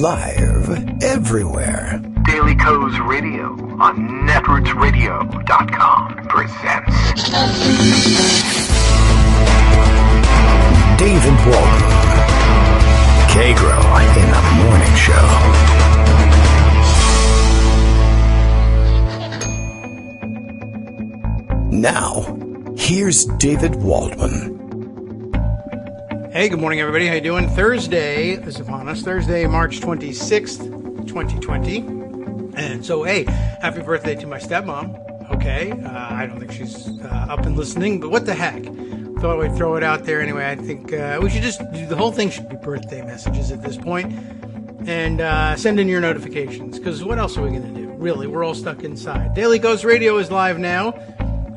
Live everywhere. Daily Co's Radio on netrootsradio.com presents David Walton. Kagro in the Morning Show. Now, here's David Waldman. Hey, good morning, everybody. How you doing? Thursday is upon us. Thursday, March 26th, 2020. And so, hey, happy birthday to my stepmom. Okay, I don't think she's up and listening, but what the heck? Thought we'd throw it out there anyway. I think we should just do the whole thing should be birthday messages at this point. And send in your notifications, because what else are we going to do? Really, we're all stuck inside. Daily Ghost Radio is live now,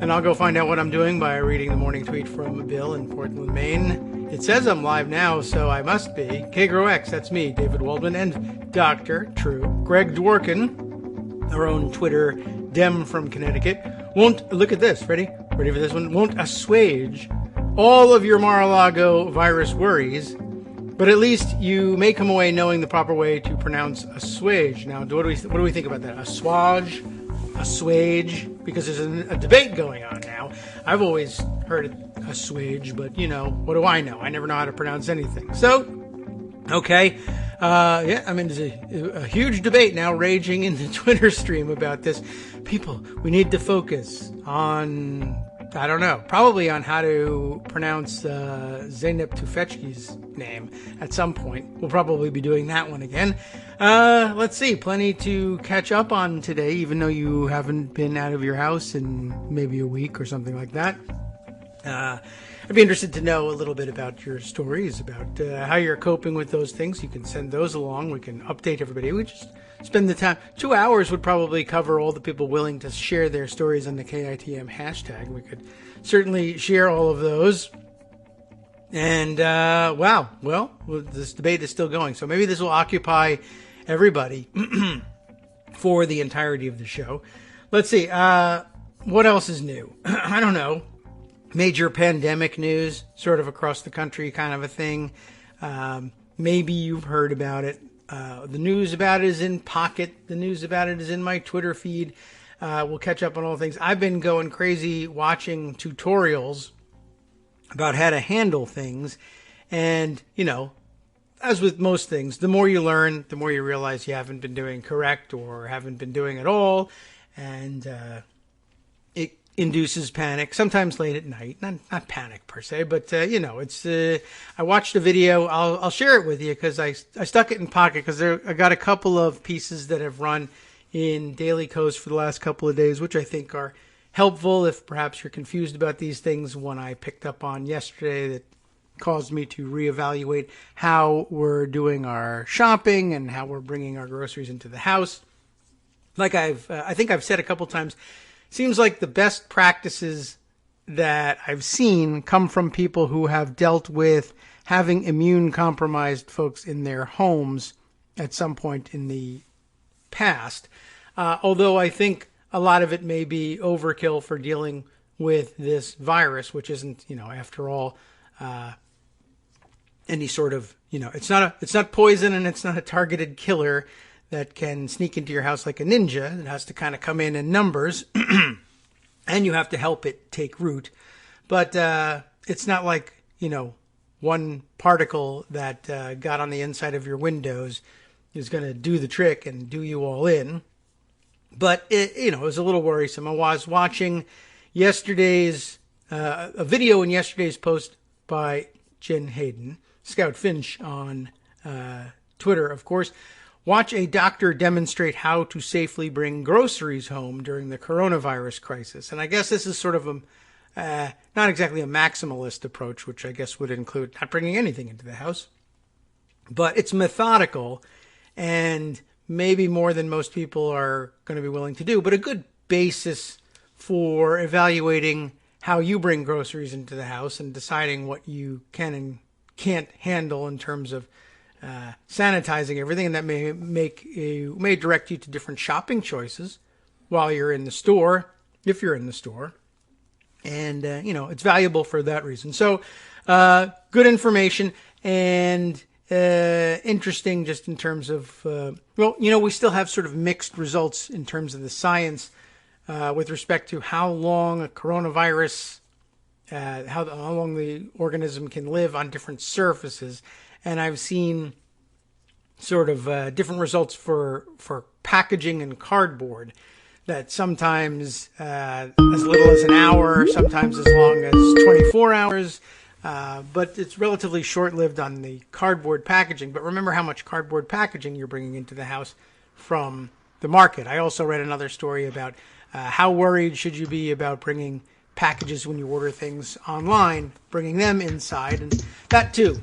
and I'll go find out what I'm doing by reading the morning tweet from Bill in Portland, Maine. It says I'm live now, so I must be. Kagro X, that's me, David Waldman, and Dr. True. Greg Dworkin, our own Twitter Dem from Connecticut, won't, look at this, ready for this one, won't assuage all of your Mar-a-Lago virus worries, but at least you may come away knowing the proper way to pronounce assuage. Now, what do we think about that? Assuage? Because there's a debate going on now. I've always heard it assuage, but you know, what do I know? I never know how to pronounce anything. So, okay, yeah, I mean, there's a huge debate now raging in the Twitter stream about this. People, we need to focus on, I don't know, probably on how to pronounce Zeynep Tufekci's name at some point. We'll probably be doing that one again. Let's see, plenty to catch up on today, even though you haven't been out of your house in maybe a week or something like that. I'd be interested to know a little bit about your stories, about how you're coping with those things. You can send those along. We can update everybody. We just spend the time. 2 hours would probably cover all the people willing to share their stories on the KITM hashtag. We could certainly share all of those. And, wow, well, this debate is still going. So maybe this will occupy everybody for the entirety of the show. Let's see. What else is new? I don't know. Major pandemic news, sort of across the country kind of a thing. Maybe you've heard about it. The news about it is in Pocket. The news about it is in my Twitter feed. We'll catch up on all things. I've been going crazy watching tutorials about how to handle things. And, you know, as with most things, the more you learn, the more you realize you haven't been doing correct or haven't been doing it all. And it induces panic, sometimes late at night. Not panic per se, but, you know, it's, I watched a video. I'll share it with you because I stuck it in Pocket because I got a couple of pieces that have run in Daily Coast for the last couple of days, which I think are helpful if perhaps you're confused about these things. One I picked up on yesterday that caused me to reevaluate how we're doing our shopping and how we're bringing our groceries into the house. Like I think I've said a couple times, seems like the best practices that I've seen come from people who have dealt with having immune compromised folks in their homes at some point in the past. Although I think a lot of it may be overkill for dealing with this virus, which isn't, you know, after all, any sort of, you know, it's not poison and it's not a targeted killer that can sneak into your house like a ninja. It has to kind of come in numbers, and you have to help it take root. But it's not like, you know, one particle that got on the inside of your windows is going to do the trick and do you all in. But, it was a little worrisome. I was watching yesterday's, a video in yesterday's post by Jen Hayden, Scout Finch on Twitter, of course. Watch a doctor demonstrate how to safely bring groceries home during the coronavirus crisis. And I guess this is sort of not exactly a maximalist approach, which I guess would include not bringing anything into the house. But it's methodical and maybe more than most people are going to be willing to do, but a good basis for evaluating how you bring groceries into the house and deciding what you can and can't handle in terms of sanitizing everything, and that may direct you to different shopping choices while you're in the store, if you're in the store. And, it's valuable for that reason. So, good information. And interesting just in terms of, we still have sort of mixed results in terms of the science with respect to how long a coronavirus, how long the organism can live on different surfaces. And I've seen sort of different results for packaging and cardboard, that sometimes as little as an hour, sometimes as long as 24 hours. But it's relatively short-lived on the cardboard packaging. But remember how much cardboard packaging you're bringing into the house from the market. I also read another story about how worried should you be about bringing packages when you order things online, bringing them inside. And that, too,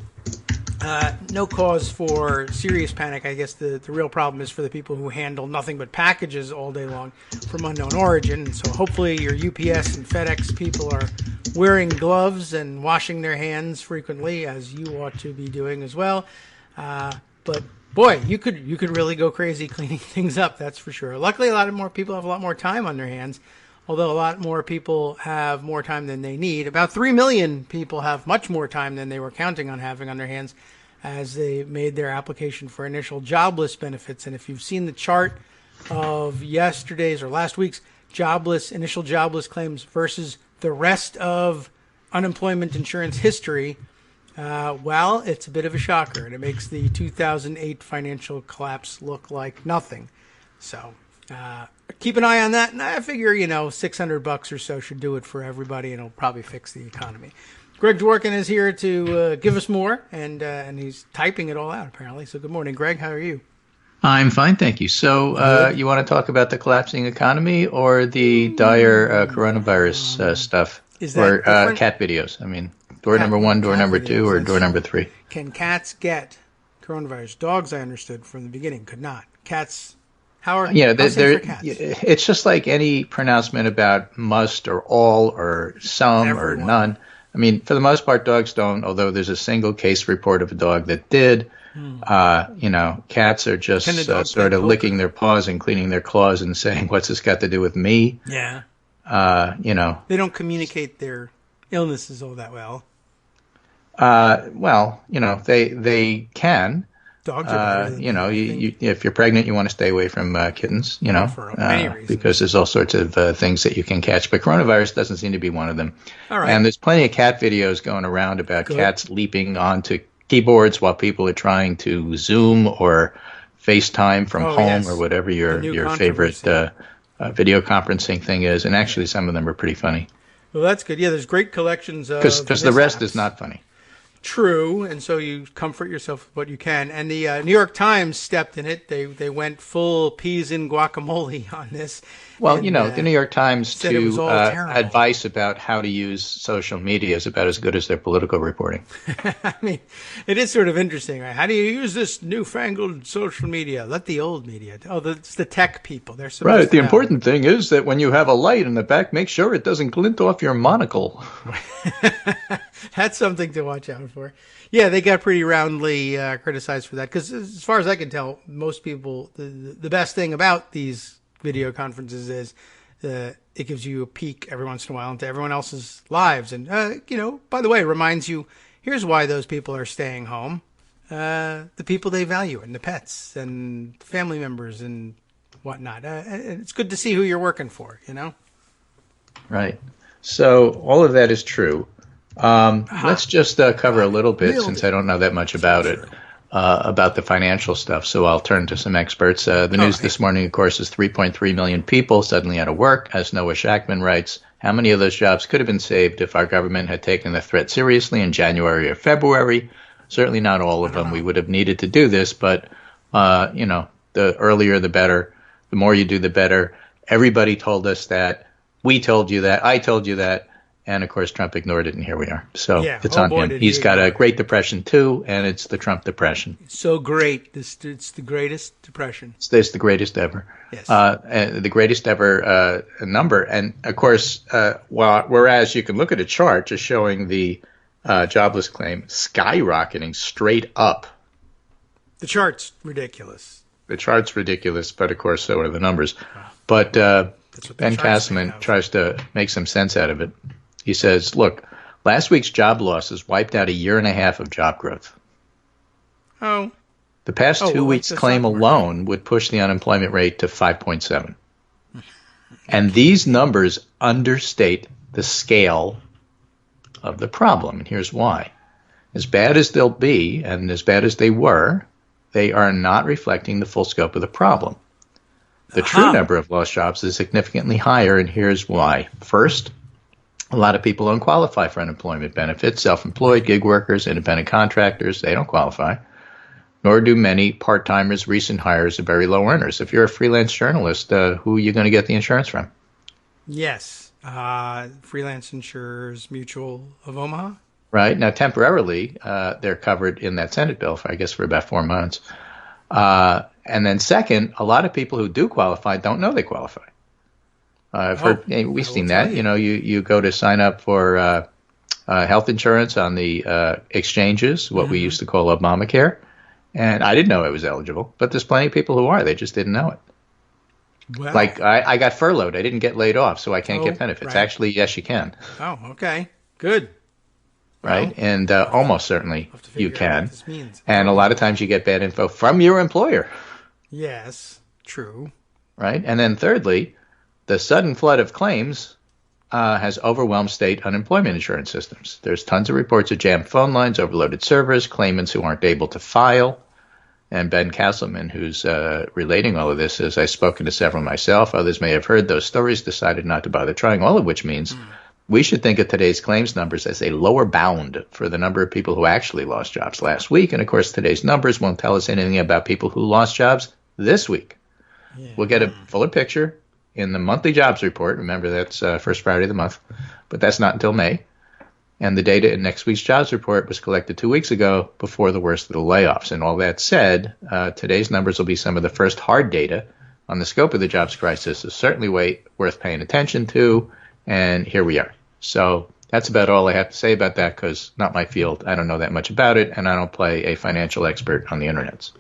no cause for serious panic. I guess the real problem is for the people who handle nothing but packages all day long from unknown origin. And so hopefully your UPS and FedEx people are wearing gloves and washing their hands frequently, as you ought to be doing as well. But boy, you could really go crazy cleaning things up, that's for sure. Luckily, a lot more people have a lot more time on their hands, although a lot more people have more time than they need. About 3 million people have much more time than they were counting on having on their hands as they made their application for initial jobless benefits. And if you've seen the chart of yesterday's or last week's initial jobless claims versus the rest of unemployment insurance history, well, it's a bit of a shocker, and it makes the 2008 financial collapse look like nothing. So keep an eye on that, and I figure, $600 or so should do it for everybody, and it'll probably fix the economy. Greg Dworkin is here to give us more, and he's typing it all out, apparently. So good morning, Greg. How are you? I'm fine, thank you. So you want to talk about the collapsing economy or the dire coronavirus stuff? Is that or cat videos? I mean, door number 1, door number 2, or door number 3? Can cats get coronavirus? Dogs, I understood from the beginning, could not. Cats, how are cats? It's just like any pronouncement about must or all or some or none. I mean, for the most part, dogs don't, although there's a single case report of a dog that did. Cats are just sort of licking their paws and cleaning their claws and saying, what's this got to do with me? Yeah. They don't communicate their illnesses all that well. They can. Dogs are better if you're pregnant, you want to stay away from kittens, for many reasons. Because there's all sorts of things that you can catch. But coronavirus doesn't seem to be one of them. All right. And there's plenty of cat videos going around about cats leaping onto keyboards while people are trying to Zoom or FaceTime from home or whatever your favorite video conferencing thing is. And actually, some of them are pretty funny. Well, that's good. Yeah, there's great collections of because the rest is not funny. True, and so you comfort yourself with what you can. And the New York Times stepped in it. They went full peas in guacamole on this. Well, the New York Times, to advice about how to use social media is about as good as their political reporting. I mean, it is sort of interesting, right? How do you use this newfangled social media? Let the old media. It's the tech people. They're supposed right. The important thing is that when you have a light in the back, make sure it doesn't glint off your monocle. That's something to watch out for. Yeah, they got pretty roundly criticized for that because, as far as I can tell, most people, the best thing about these video conferences is it gives you a peek every once in a while into everyone else's lives. And, by the way, it reminds you, here's why those people are staying home. The people they value and the pets and family members and whatnot. It's good to see who you're working for, Right. So all of that is true. Let's just cover a little bit, since I don't know that much about it, about the financial stuff. So I'll turn to some experts. The news this morning, of course, is 3.3 million people suddenly out of work. As Noah Shackman writes, how many of those jobs could have been saved if our government had taken the threat seriously in January or February? Certainly not all of them. We would have needed to do this, but, the earlier the better. The more you do, the better. Everybody told us that. We told you that. I told you that. And, of course, Trump ignored it, and here we are. So it's on him. He's got a Great Depression, too, and it's the Trump Depression. So great. It's the greatest depression. It's the greatest ever. Yes. The greatest ever number. And, of course, whereas you can look at a chart just showing the jobless claim skyrocketing straight up. The chart's ridiculous. The chart's ridiculous, but, of course, so are the numbers. Wow. But Ben Castleman tries to make some sense out of it. He says, look, last week's job losses wiped out a year and a half of job growth. Oh. The past 2 weeks' claim alone would push the unemployment rate to 5.7. And these numbers understate the scale of the problem. And here's why. As bad as they'll be, and as bad as they were, they are not reflecting the full scope of the problem. The true number of lost jobs is significantly higher, and here's why. First, a lot of people don't qualify for unemployment benefits. Self-employed, gig workers, independent contractors, they don't qualify. Nor do many part-timers, recent hires, or very low earners. If you're a freelance journalist, who are you going to get the insurance from? Yes. Freelance insurers, Mutual of Omaha. Right. Now, temporarily, they're covered in that Senate bill, for about 4 months. And then second, a lot of people who do qualify don't know they qualify. We've seen that. You go to sign up for health insurance on the exchanges, what we used to call Obamacare. And I didn't know I was eligible, but there's plenty of people who are. They just didn't know it. Well, like I got furloughed. I didn't get laid off, so I can't get benefits. Right. Actually, yes, you can. Oh, okay. Good. Right? Well, and almost certainly you can. And a lot of times you get bad info from your employer. Yes, true. Right? And then thirdly, the sudden flood of claims has overwhelmed state unemployment insurance systems. There's tons of reports of jammed phone lines, overloaded servers, claimants who aren't able to file. And Ben Castleman, who's relating all of this, says, I've spoken to several myself. Others may have heard those stories, decided not to bother trying, all of which means we should think of today's claims numbers as a lower bound for the number of people who actually lost jobs last week. And, of course, today's numbers won't tell us anything about people who lost jobs this week. Yeah. We'll get a fuller picture in the monthly jobs report. Remember, that's first Friday of the month, but that's not until May. And the data in next week's jobs report was collected 2 weeks ago before the worst of the layoffs. And all that said, today's numbers will be some of the first hard data on the scope of the jobs crisis. Is certainly worth paying attention to. And here we are. So that's about all I have to say about that because not my field. I don't know that much about it, and I don't play a financial expert on the internets.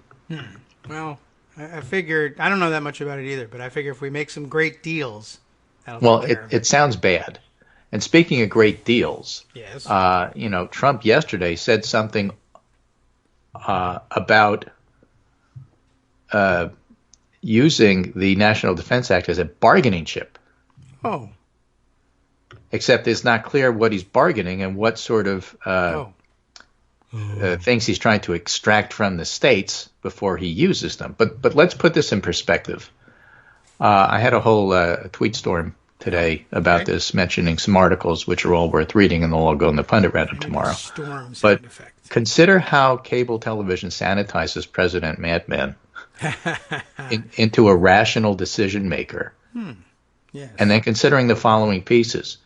Well, I figured, I don't know that much about it either, but I figure if we make some great deals, it sounds bad. And speaking of great deals, yes. Trump yesterday said something about using the National Defense Act as a bargaining chip. Oh. Except it's not clear what he's bargaining and what sort of things he's trying to extract from the states before he uses them. But let's put this in perspective. I had a whole tweet storm today about this, mentioning some articles which are all worth reading, and they'll all go in the pundit roundup tomorrow. But consider how cable television sanitizes President Madman into a rational decision maker. Yes. And then considering the following pieces.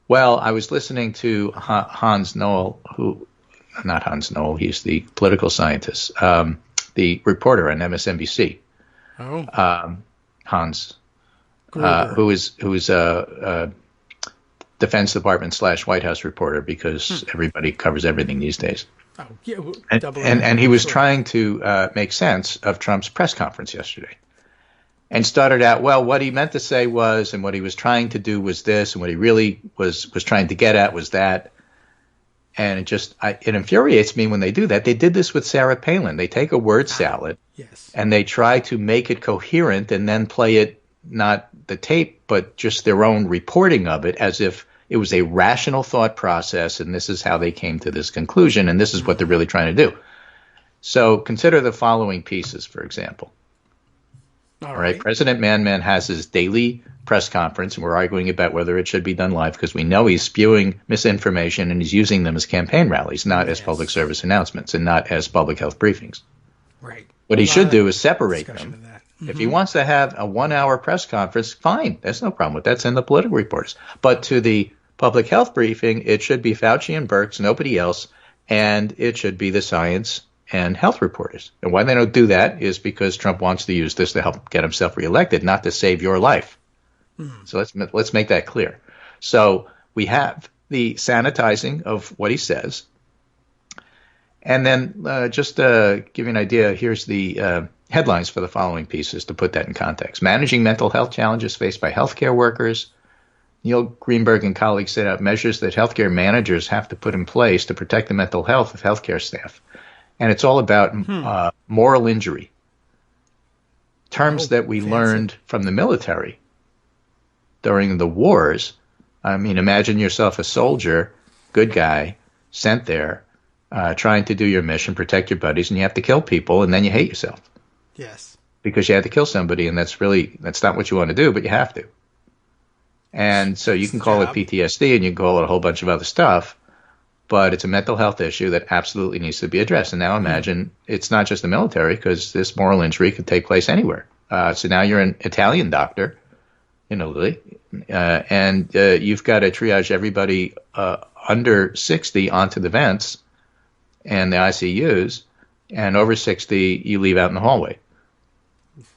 Well, I was listening to Hans Noel, not Hans Noel, he's the political scientist, the reporter on MSNBC. Oh. Hans, who is a Defense Department / White House reporter because everybody covers everything these days. Oh, yeah, and he was trying to make sense of Trump's press conference yesterday. And started out, well, what he meant to say was, and what he was trying to do was this, and what he really was trying to get at was that. And it infuriates me when they do that. They did this with Sarah Palin. They take a word salad, and they try to make it coherent and then play it, not the tape, but just their own reporting of it as if it was a rational thought process, and this is how they came to this conclusion, and this is what they're really trying to do. So consider the following pieces, for example. All right. President Man has his daily press conference, and we're arguing about whether it should be done live because we know he's spewing misinformation and he's using them as campaign rallies, not as public service announcements and not as public health briefings. Right. What he should do is separate them. If he wants to have a 1 hour press conference, fine. There's no problem with that. Send the political reporters. But to the public health briefing, it should be Fauci and Birx, nobody else, and it should be the science and health reporters. And why they don't do that is because Trump wants to use this to help get himself reelected, not to save your life. So let's make that clear. So we have the sanitizing of what he says. And then just to give you an idea, here's the headlines for the following pieces to put that in context. Managing mental health challenges faced by healthcare workers. Neil Greenberg and colleagues set out measures that healthcare managers have to put in place to protect the mental health of healthcare staff. And it's all about moral injury. Terms that we fancy. learned from the military during the wars. I mean, imagine yourself a soldier, good guy, sent there, trying to do your mission, protect your buddies, and you have to kill people, and then you hate yourself. Yes. Because you had to kill somebody, and that's not what you want to do, but you have to. And so you can call it PTSD, and you can call it a whole bunch of other stuff, but it's a mental health issue that absolutely needs to be addressed. And now imagine it's not just the military, because this moral injury could take place anywhere. So now you're an Italian doctor in Italy, and you've got to triage everybody under 60 onto the vents and the ICUs, and over 60 you leave out in the hallway.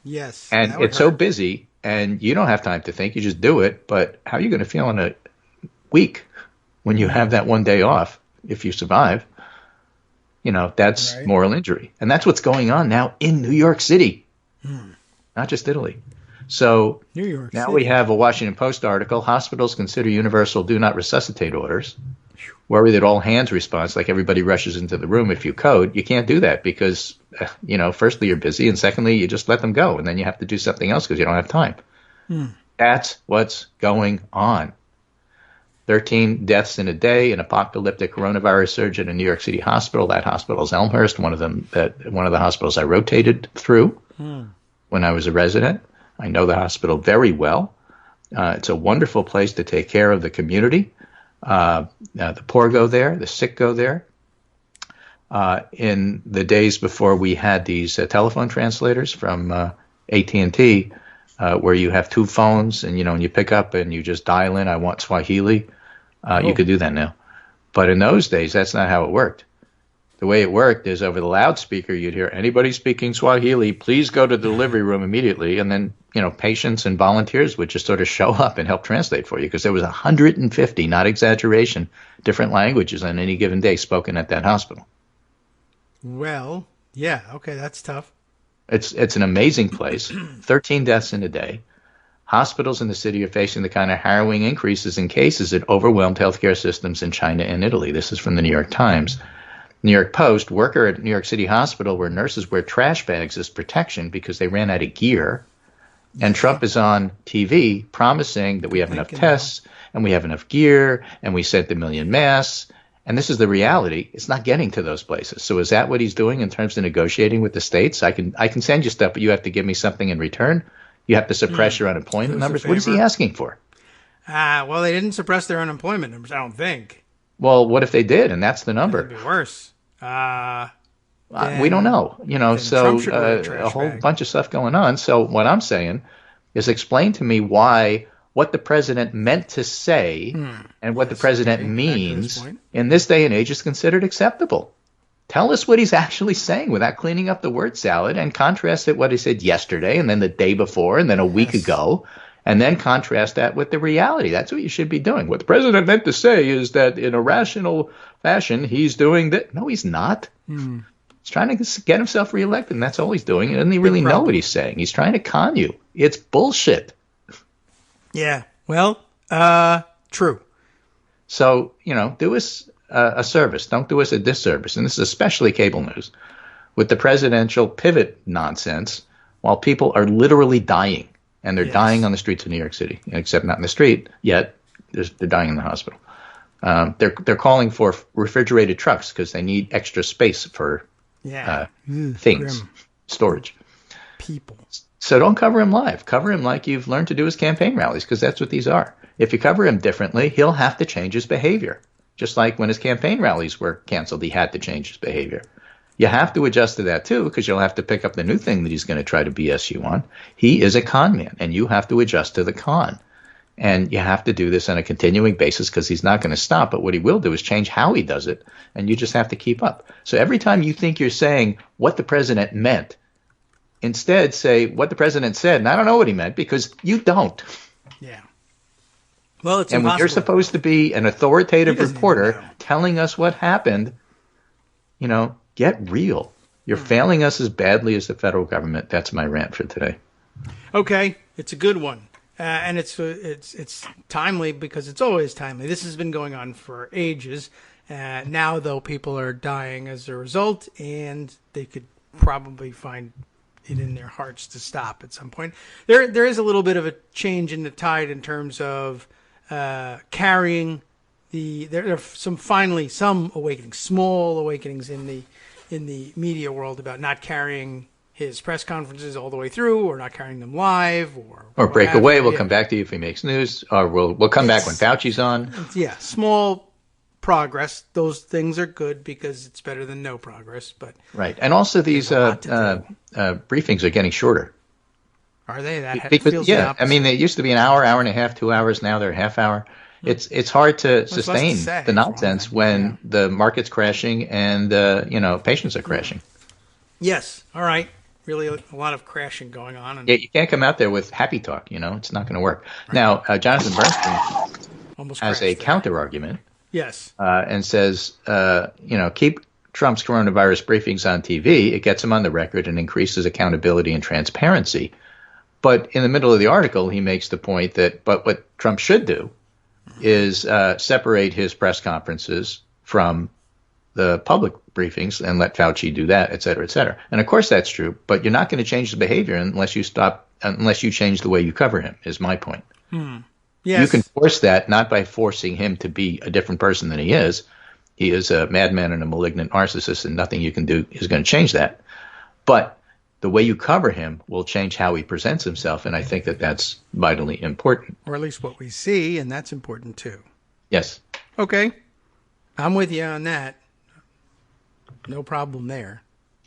Yes. And it's so busy, and you don't have time to think. You just do it. But how are you going to feel in a week when you have that one day off if you survive? That's moral injury. And that's what's going on now in New York City, not just Italy. So New York now City. we have a Washington Post article, hospitals consider universal do not resuscitate orders. Worry that all hands response, like everybody rushes into the room if you code. You can't do that because, firstly, you're busy, and secondly, you just let them go, and then you have to do something else because you don't have time. That's what's going on. 13 deaths in a day, an apocalyptic coronavirus surge in a New York City hospital. That hospital is Elmhurst, one of the hospitals I rotated through when I was a resident. I know the hospital very well. It's a wonderful place to take care of the community. The poor go there, the sick go there. In the days before we had these telephone translators from AT&T, where you have two phones and and you pick up and you just dial in, I want Swahili. You could do that now. But in those days, that's not how it worked. The way it worked is over the loudspeaker, you'd hear anybody speaking Swahili, please go to the delivery room immediately. And then, patients and volunteers would just sort of show up and help translate for you because there was 150, not exaggeration, different languages on any given day spoken at that hospital. Well, yeah, okay, that's tough. It's an amazing place. 13 deaths in a day. Hospitals in the city are facing the kind of harrowing increases in cases that overwhelmed healthcare systems in China and Italy. This is from the New York Times. New York Post, worker at New York City Hospital where nurses wear trash bags as protection because they ran out of gear. And Trump is on TV promising that we have enough tests and we have enough gear and we sent 1 million masks. And this is the reality. It's not getting to those places. So is that what he's doing in terms of negotiating with the states? I can send you stuff, but you have to give me something in return. You have to suppress your unemployment numbers. What is he asking for? Well, they didn't suppress their unemployment numbers, I don't think. Well, what if they did, and that's the number? It'd be worse. We don't know, so a whole bunch of stuff going on. So what I'm saying is explain to me what the president meant to say and what the president means in this day and age is considered acceptable. Tell us what he's actually saying without cleaning up the word salad and contrast it what he said yesterday and then the day before and then a week ago. And then contrast that with the reality. That's what you should be doing. What the president meant to say is that in a rational fashion, he's doing that. No, he's not. He's trying to get himself reelected, and that's all he's doing. And doesn't he really know what he's saying? He's trying to con you. It's bullshit. Yeah. Well, true. So, do us a service. Don't do us a disservice. And this is especially cable news. With the presidential pivot nonsense, while people are literally dying. And they're dying on the streets of New York City, except not in the street yet. They're dying in the hospital. They're calling for refrigerated trucks because they need extra space for things, storage. People. So don't cover him live. Cover him like you've learned to do his campaign rallies because that's what these are. If you cover him differently, he'll have to change his behavior. Just like when his campaign rallies were canceled, he had to change his behavior. You have to adjust to that, too, because you'll have to pick up the new thing that he's going to try to BS you on. He is a con man, and you have to adjust to the con. And you have to do this on a continuing basis because he's not going to stop. But what he will do is change how he does it, and you just have to keep up. So every time you think you're saying what the president meant, instead say what the president said. And I don't know what he meant because you don't. Yeah. Well, it's and impossible. When you're supposed to be an authoritative reporter telling us what happened, get real. You're failing us as badly as the federal government. That's my rant for today. Okay, it's a good one, and it's timely because it's always timely. This has been going on for ages, Now, though, people are dying as a result, and they could probably find it in their hearts to stop at some point. There is a little bit of a change in the tide in terms of carrying there are some awakenings, small awakenings in the media world about not carrying his press conferences all the way through, or not carrying them live, or break away. We'll come back to you if he makes news, or we'll come back when Fauci's on. Yeah, small progress. Those things are good because it's better than no progress. But right, and also these briefings are getting shorter. Are they? That because, feels yeah, I mean, they used to be an hour, hour and a half, 2 hours. Now they're a half hour. It's hard to sustain the nonsense when the market's crashing and patients are crashing. Yes. All right. Really, a lot of crashing going on. And yeah, you can't come out there with happy talk. It's not going to work. Right. Now, Jonathan Bernstein has a counter argument. Yes. And says, keep Trump's coronavirus briefings on TV. It gets him on the record and increases accountability and transparency. But in the middle of the article, he makes the point that, but what Trump should do is separate his press conferences from the public briefings and let Fauci do that, et cetera, et cetera. And of course that's true, but you're not going to change the behavior unless you change the way you cover him, is my point. Yes. You can force that, not by forcing him to be a different person than he is. He is a madman and a malignant narcissist, and nothing you can do is going to change that. But the way you cover him will change how he presents himself, and I think that that's vitally important. Or at least what we see, and that's important too. Yes. Okay. I'm with you on that. No problem there.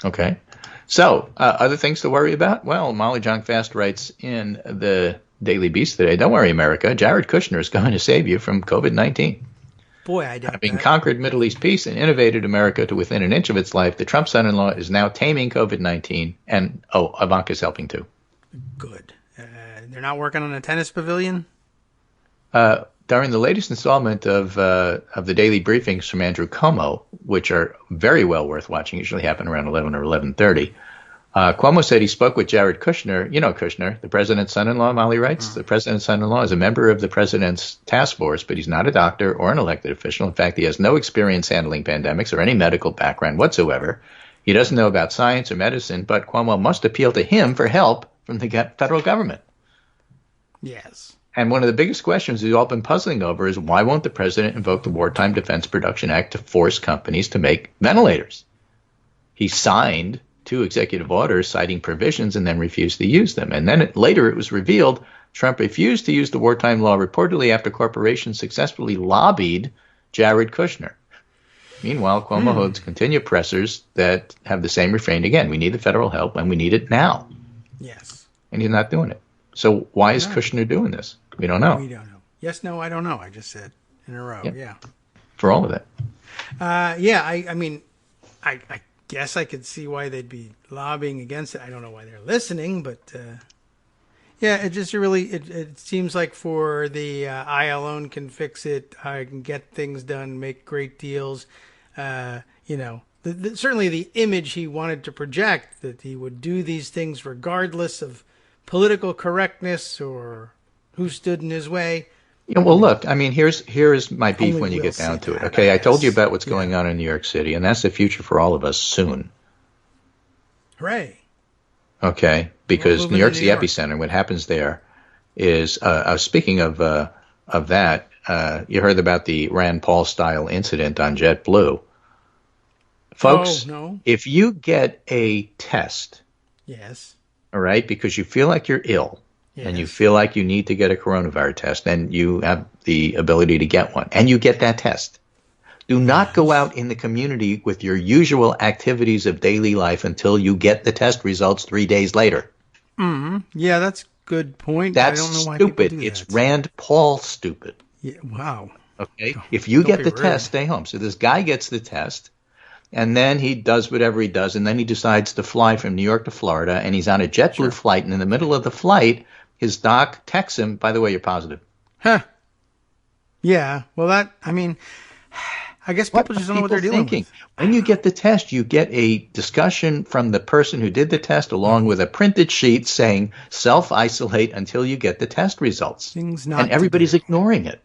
Okay. So, other things to worry about? Well, Molly Jong Fast writes in the Daily Beast today, don't worry, America, Jared Kushner is going to save you from COVID-19. Boy, I doubt Having that. conquered Middle East peace and innovated America to within an inch of its life, the Trump son-in-law is now taming COVID-19, and, Ivanka's helping too. Good. They're not working on a tennis pavilion? During the latest installment of the daily briefings from Andrew Cuomo, which are very well worth watching, usually happen around 11 or 11:30, Cuomo said he spoke with Jared Kushner. You know Kushner, the president's son-in-law, Molly writes. The president's son-in-law is a member of the president's task force, but he's not a doctor or an elected official. In fact, he has no experience handling pandemics or any medical background whatsoever. He doesn't know about science or medicine, but Cuomo must appeal to him for help from the federal government. Yes. And one of the biggest questions we've all been puzzling over is why won't the president invoke the Wartime Defense Production Act to force companies to make ventilators? He signed 2 executive orders citing provisions and then refused to use them. And then later it was revealed Trump refused to use the wartime law reportedly after corporations successfully lobbied Jared Kushner. Meanwhile, Cuomo holds continued pressers that have the same refrain again. We need the federal help and we need it now. Yes. And he's not doing it. So why is Kushner doing this? We don't know. We don't know. Yes, no, I don't know. I just said in a row. Yeah. For all of it. I mean, I guess I could see why they'd be lobbying against it. I don't know why they're listening, but it just it seems like for the I alone can fix it. I can get things done, make great deals. Certainly the image he wanted to project, that he would do these things regardless of political correctness or who stood in his way. Yeah, well, look, I mean, here's my beef when you get down to it. Okay, I told you about what's going on in New York City, and that's the future for all of us soon. Hooray. Okay, because New York's the epicenter. What happens there is, speaking of that, you heard about the Rand Paul-style incident on JetBlue. Folks, if you get a test, yes, all right, because you feel like you're ill, and you feel like you need to get a coronavirus test, and you have the ability to get one, and you get that test, do not go out in the community with your usual activities of daily life until you get the test results 3 days later. Mm-hmm. Yeah, that's a good point. That's I don't know why stupid. People do it's that. Rand Paul stupid. Yeah, wow. Okay? If you get the rude. test, stay home. So this guy gets the test, and then he does whatever he does, and then he decides to fly from New York to Florida, and he's on a JetBlue flight, and in the middle of the flight, his doc texts him, by the way, you're positive. Huh. Yeah, well, I guess people just don't know what they're doing. When you get the test, you get a discussion from the person who did the test along with a printed sheet saying self-isolate until you get the test results. Things not and everybody's ignoring it.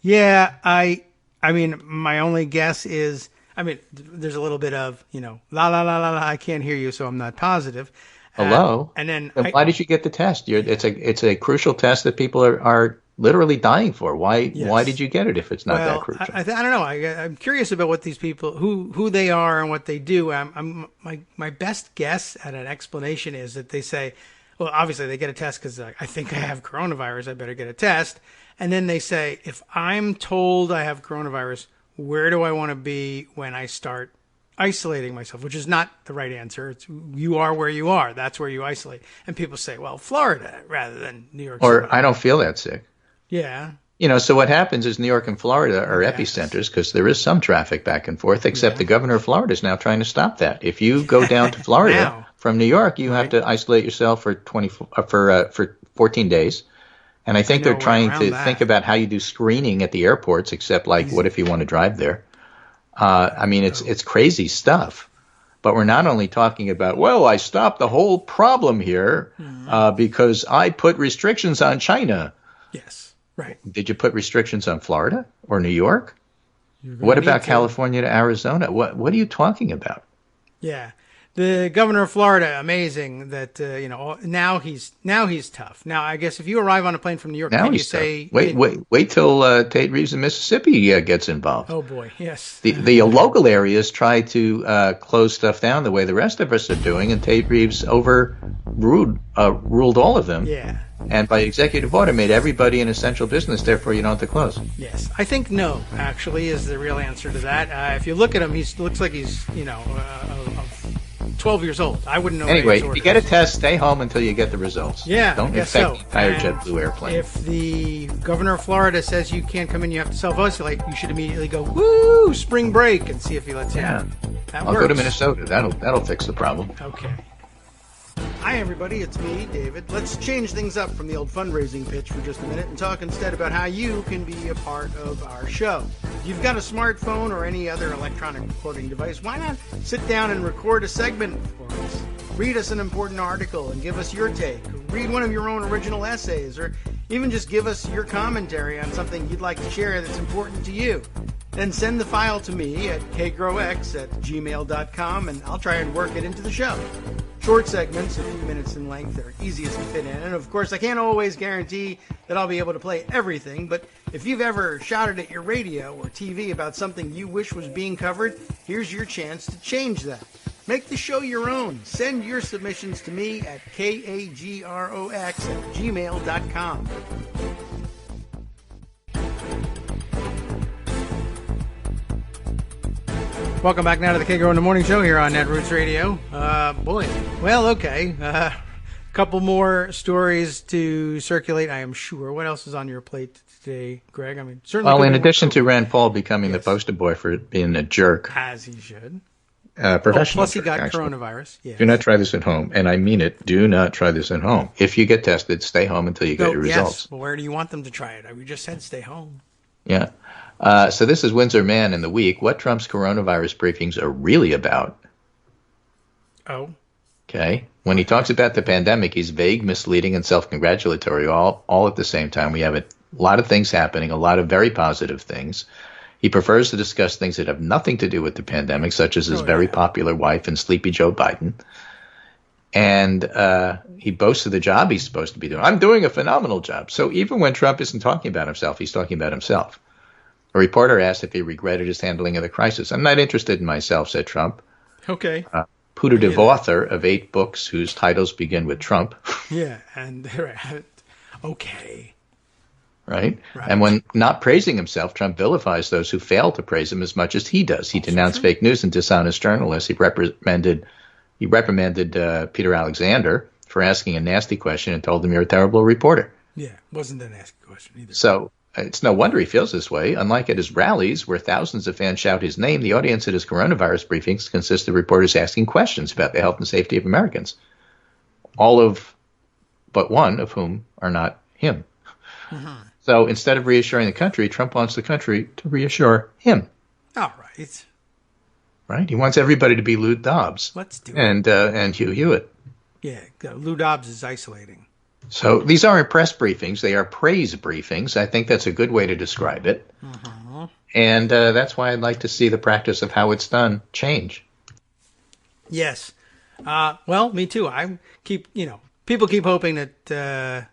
Yeah, I I mean, my only guess is, there's a little bit of, la la la la la. I can't hear you, so I'm not positive. Hello. And then why did you get the test? It's a crucial test that people are literally dying for. Why did you get it if it's not that crucial? I don't know. I'm curious about what these people, who they are and what they do. My best guess at an explanation is that they say, well, obviously they get a test because I think I have coronavirus. I better get a test. And then they say, if I'm told I have coronavirus, where do I want to be when I start isolating myself? Which is not the right answer. It's you are where you are. That's where you isolate. And people say, well, Florida rather than New York City. Or I don't feel that sick. Yeah. So what happens is New York and Florida are epicenters because there is some traffic back and forth, except the governor of Florida is now trying to stop that. If you go down to Florida from New York, you have to isolate yourself for 14 days. And I think they're trying to think about how you do screening at the airports, except what if you want to drive there? It's crazy stuff. But we're not only talking about, I stopped the whole problem here because I put restrictions on China. Yes, right. Did you put restrictions on Florida or New York? What about California to Arizona? What are you talking about? Yeah. The governor of Florida, amazing that now he's tough. Now I guess if you arrive on a plane from New York, now can you tough. say wait till Tate Reeves in Mississippi gets involved? Oh boy, yes. The local areas try to close stuff down the way the rest of us are doing, and Tate Reeves ruled all of them. Yeah. And by executive order made everybody an essential business. Therefore, you don't have to close. Yes, I think no. Actually, is the real answer to that. If you look at him, he looks like he's 12 years old. I wouldn't know. Anyway, if you get a test, stay home until you get the results. Yeah, don't infect the entire JetBlue airplane. If the governor of Florida says you can't come in, you have to self-isolate, you should immediately go, woo, spring break, and see if he lets you in. I'll go to Minnesota. That'll fix the problem. Okay. Hi, everybody. It's me, David. Let's change things up from the old fundraising pitch for just a minute and talk instead about how you can be a part of our show. If you've got a smartphone or any other electronic recording device, why not sit down and record a segment for us? Read us an important article and give us your take. Read one of your own original essays, or even just give us your commentary on something you'd like to share that's important to you. Then send the file to me at kagrox@gmail.com, and I'll try and work it into the show. Short segments, a few minutes in length, are easiest to fit in. And of course, I can't always guarantee that I'll be able to play everything, but if you've ever shouted at your radio or TV about something you wish was being covered, here's your chance to change that. Make the show your own. Send your submissions to me at kagrox@gmail.com. Welcome back now to the Kagro in the Morning Show here on Netroots Radio. Couple more stories to circulate, I am sure. What else is on your plate today, Greg? Certainly. Well, in addition to Rand Paul becoming the poster boy for being a jerk, as he should. Professional. Plus, he got coronavirus. Yes. Do not try this at home, and I mean it. Do not try this at home. If you get tested, stay home until you get your results. Yes. Well, where do you want them to try it? We just said stay home. Yeah. So this is Windsor Man in the Week. What Trump's coronavirus briefings are really about. Oh. Okay. When he talks about the pandemic, he's vague, misleading, and self-congratulatory all at the same time. We have a lot of things happening, a lot of very positive things. He prefers to discuss things that have nothing to do with the pandemic, such as his very popular wife and sleepy Joe Biden. And he boasts of the job he's supposed to be doing. I'm doing a phenomenal job. So even when Trump isn't talking about himself, he's talking about himself. A reporter asked if he regretted his handling of the crisis. I'm not interested in myself, said Trump. Okay. Putative author of 8 books whose titles begin with Trump. Yeah, and okay. Right? And when not praising himself, Trump vilifies those who fail to praise him as much as he does. He denounced fake news and dishonest journalists. He reprimanded Peter Alexander for asking a nasty question and told him, you're a terrible reporter. Yeah, wasn't a nasty question either. So it's no wonder he feels this way. Unlike at his rallies, where thousands of fans shout his name, the audience at his coronavirus briefings consists of reporters asking questions about the health and safety of Americans, but one of whom are not him. Mm-hmm. So instead of reassuring the country, Trump wants the country to reassure him. All right. Right? He wants everybody to be Lou Dobbs. Let's do it. And Hugh Hewitt. Yeah, Lou Dobbs is isolating. So these aren't press briefings. They are praise briefings. I think that's a good way to describe it. Mm-hmm. And that's why I'd like to see the practice of how it's done change. Yes. Well, me too. People keep hoping that the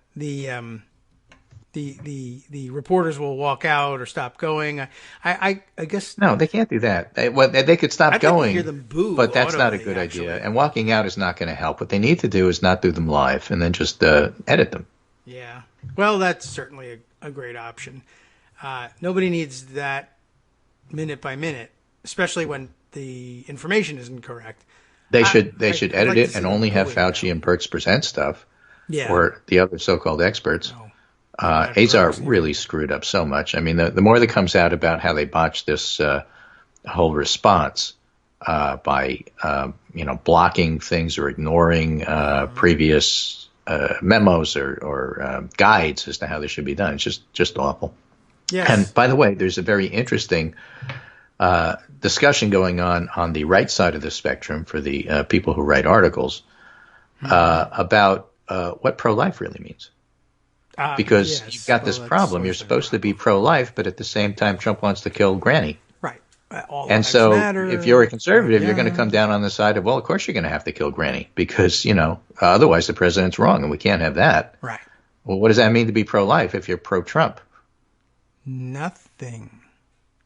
reporters will walk out or stop going. I guess no, they can't do that. They could stop I'd going, like to hear them boo but that's not a audibly, good actually. idea. And walking out is not going to help. What they need to do is not do them live and then just edit them. Yeah. Well, that's certainly a great option. Nobody needs that minute by minute, especially when the information isn't correct. They should edit like it and only have Fauci and Birx present stuff, or the other so-called experts. Azar really screwed up so much. I mean, the more that comes out about how they botched this whole response by blocking things or ignoring previous memos or guides as to how this should be done, it's just awful. Yes. And by the way, there's a very interesting discussion going on the right side of the spectrum for the people who write articles about what pro-life really means. Because you've got this problem. You're supposed to be pro-life, but at the same time, Trump wants to kill Granny. Right. And so if you're a conservative, you're going to come down on the side of, well, of course you're going to have to kill Granny because, otherwise the president's wrong and we can't have that. Right. Well, what does that mean to be pro-life if you're pro-Trump? Nothing.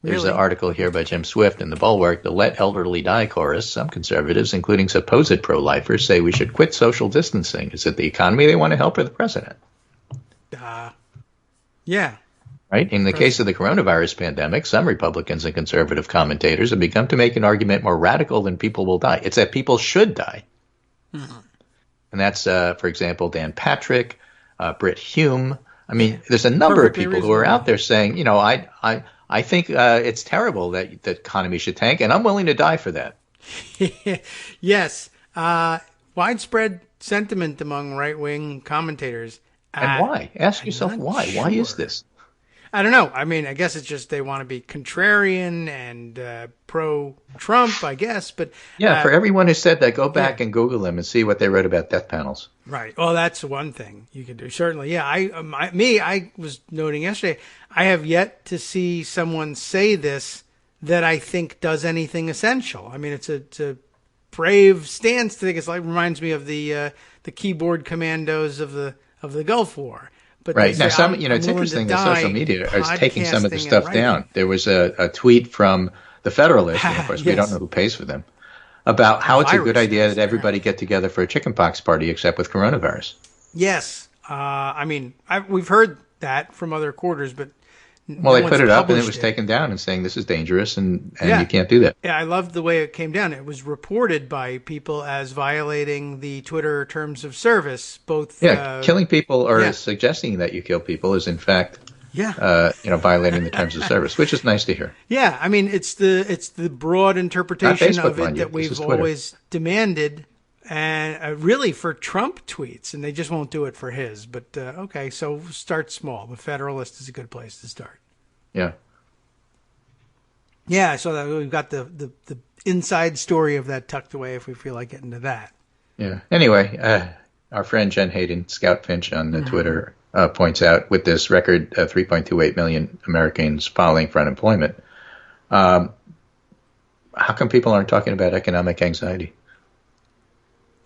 There's an article here by Jim Swift in the Bulwark, the Let Elderly Die chorus. Some conservatives, including supposed pro-lifers, say we should quit social distancing. Is it the economy they want to help or the president? Yeah. Right? In the case of the coronavirus pandemic, some Republicans and conservative commentators have begun to make an argument more radical than people will die. It's that people should die. Mm-hmm. And that's, for example, Dan Patrick, Britt Hume. I mean, there's a number of people who are out there saying, I think it's terrible that the economy should tank, and I'm willing to die for that. Yes. Widespread sentiment among right-wing commentators. And why? Ask yourself why. Sure. Why is this? I don't know. I mean, I guess it's just they want to be contrarian and pro-Trump, I guess. But for everyone who said that, go back and Google them and see what they wrote about death panels. Right. Well, that's one thing you can do. Certainly. Yeah. I was noting yesterday, I have yet to see someone say this that I think does anything essential. I mean, it's a brave stance to think. It reminds me of the keyboard commandos of the Gulf War. But right. Now, it's interesting that social media is taking some of the stuff down. There was a tweet from the Federalist, and of course, we don't know who pays for them, about how it's a good idea that everybody get together for a chickenpox party except with coronavirus. Yes. We've heard that from other quarters, but well, they put it up and it was taken down and saying this is dangerous and you can't do that. Yeah, I loved the way it came down. It was reported by people as violating the Twitter terms of service. Both killing people or suggesting that you kill people is in fact violating the terms of service, which is nice to hear. Yeah, I mean it's the broad interpretation of it that we've always demanded, and really for Trump tweets, and they just won't do it for his. But okay, so start small. The Federalist is a good place to start. Yeah. Yeah, so that we've got the inside story of that tucked away if we feel like getting to that. Yeah. Anyway, our friend Jen Hayden, Scout Finch on Twitter, points out with this record 3.28 million Americans filing for unemployment, how come people aren't talking about economic anxiety?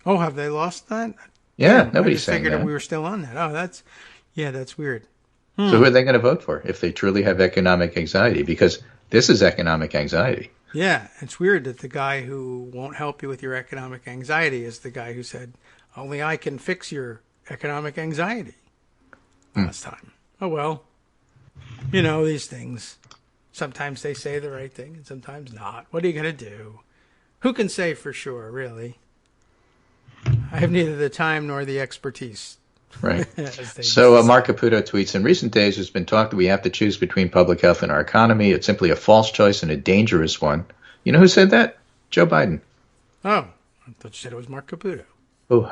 Oh, have they lost that? Yeah, nobody's saying that. I figured we were still on that. Oh, that's weird. So who are they going to vote for if they truly have economic anxiety? Because this is economic anxiety. Yeah, it's weird that the guy who won't help you with your economic anxiety is the guy who said, only I can fix your economic anxiety last time. Oh, well, these things. Sometimes they say the right thing and sometimes not. What are you going to do? Who can say for sure, really? I have neither the time nor the expertise. Right. So Mark Caputo tweets, in recent days there's been talk that we have to choose between public health and our economy. It's simply a false choice and a dangerous one. You know who said that? Joe Biden. Oh, I thought you said it was Mark Caputo. Oh,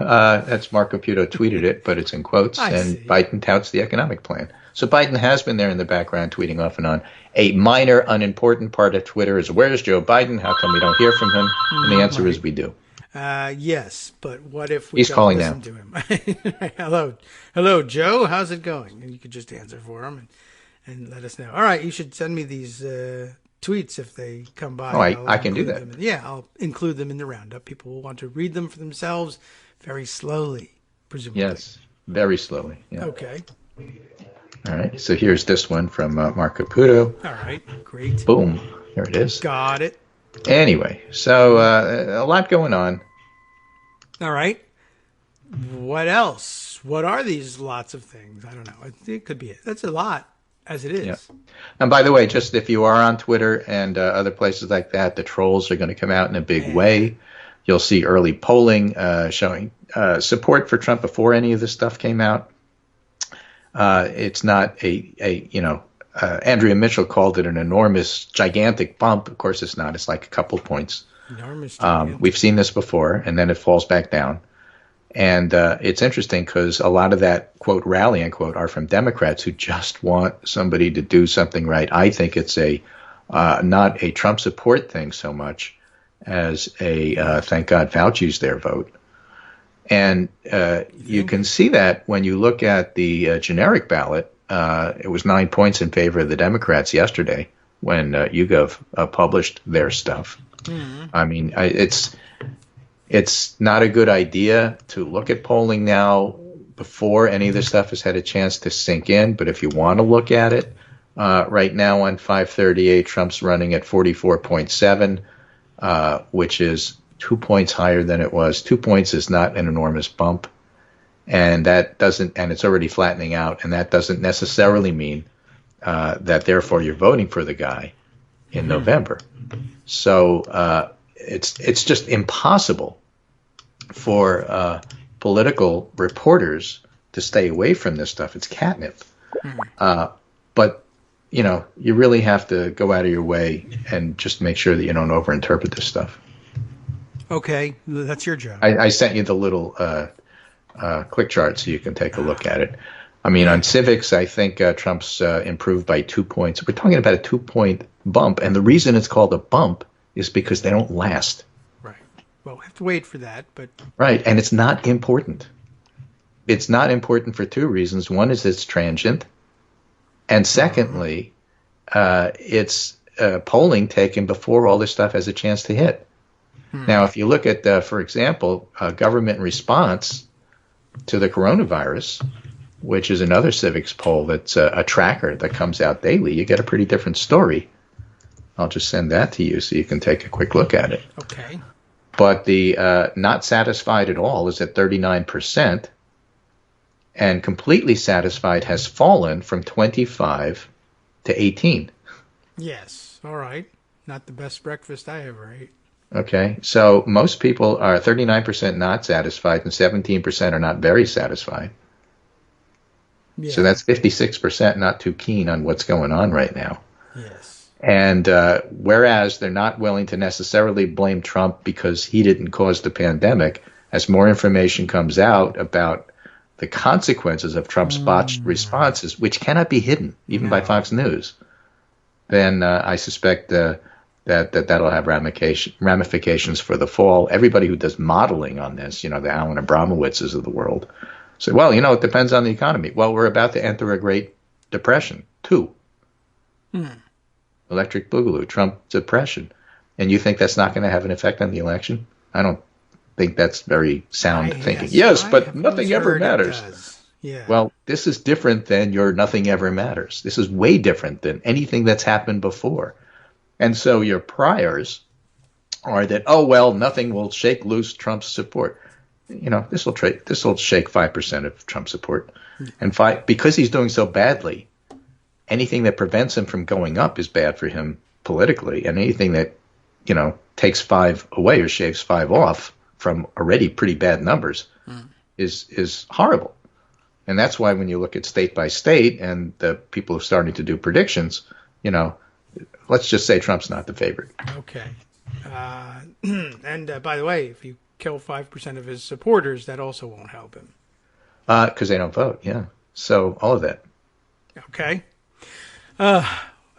that's Mark Caputo tweeted it, but it's in quotes, and Biden touts the economic plan. So Biden has been there in the background tweeting off and on. A minor, unimportant part of Twitter is, where's Joe Biden? How come we don't hear from him? And the answer is we do. Yes, but what if we He's don't calling listen to him? Hello, Joe. How's it going? And you could just answer for him. and let us know. All right, you should send me these tweets if they come by. Oh, I can do that. I'll include them in the roundup. People will want to read them for themselves very slowly, presumably. Yes, very slowly. Yeah. Okay. All right, so here's this one from Mark Caputo. All right, great. Boom, here it is. Got it. Anyway, so a lot going on. All right. What else? What are these lots of things? I don't know. It could be it. That's a lot, as it is. Yeah. And by the way, just if you are on Twitter and other places like that, the trolls are going to come out in a big way. You'll see early polling showing support for Trump before any of this stuff came out. It's not Andrea Mitchell called it an enormous, gigantic bump. Of course, it's not. It's like a couple points. Enormous. We've seen this before, and then it falls back down. And it's interesting because a lot of that, quote, rally, unquote, are from Democrats who just want somebody to do something right. I think it's not a Trump support thing so much as a thank God Fauci's there vote. And you can see that when you look at the generic ballot. It was 9 points in favor of the Democrats yesterday when YouGov published their stuff. Mm-hmm. I mean, it's not a good idea to look at polling now before any of this stuff has had a chance to sink in. But if you want to look at it, right now on 538, Trump's running at 44.7, which is 2 points higher than it was. 2 points is not an enormous bump. And it's already flattening out. And that doesn't necessarily mean that therefore you're voting for the guy in November. So it's just impossible for political reporters to stay away from this stuff. It's catnip. But, you really have to go out of your way and just make sure that you don't overinterpret this stuff. Okay, that's your job. I sent you the little click chart so you can take a look at it. I mean, on civics, I think Trump's improved by 2 points. We're talking about a 2-point bump, and the reason it's called a bump is because they don't last. Right. Well, we have to wait for that, but... Right, and it's not important. It's not important for two reasons. One is it's transient, and secondly, it's polling taken before all this stuff has a chance to hit. Now, if you look at, for example, government response to the coronavirus, which is another civics poll that's a tracker that comes out daily, you get a pretty different story. I'll just send that to you so you can take a quick look at it. Okay. But the not satisfied at all is at 39%, and completely satisfied has fallen from 25 to 18. Yes. All right. Not the best breakfast I ever ate. Okay, so most people are 39% not satisfied and 17% are not very satisfied. Yeah. So that's 56% not too keen on what's going on right now. Yes. And whereas they're not willing to necessarily blame Trump because he didn't cause the pandemic, as more information comes out about the consequences of Trump's botched responses, which cannot be hidden, even by Fox News, then I suspect that'll have ramifications for the fall. Everybody who does modeling on this, the Alan Abramowitzes of the world, say, well, it depends on the economy. Well, we're about to enter a Great Depression, too. Electric Boogaloo, Trump depression. And you think that's not going to have an effect on the election? I don't think that's very sound thinking. Yes, but nothing ever matters. Yeah. Well, this is different than your nothing ever matters. This is way different than anything that's happened before. And so your priors are that, nothing will shake loose Trump's support. This will shake 5% of Trump's support. And because he's doing so badly, anything that prevents him from going up is bad for him politically. And anything that, takes 5 away or shaves 5 off from already pretty bad numbers is horrible. And that's why when you look at state by state and the people are starting to do predictions, let's just say Trump's not the favorite. Okay. And by the way, if you kill 5% of his supporters, that also won't help him. Because they don't vote, yeah. So all of that. Okay. All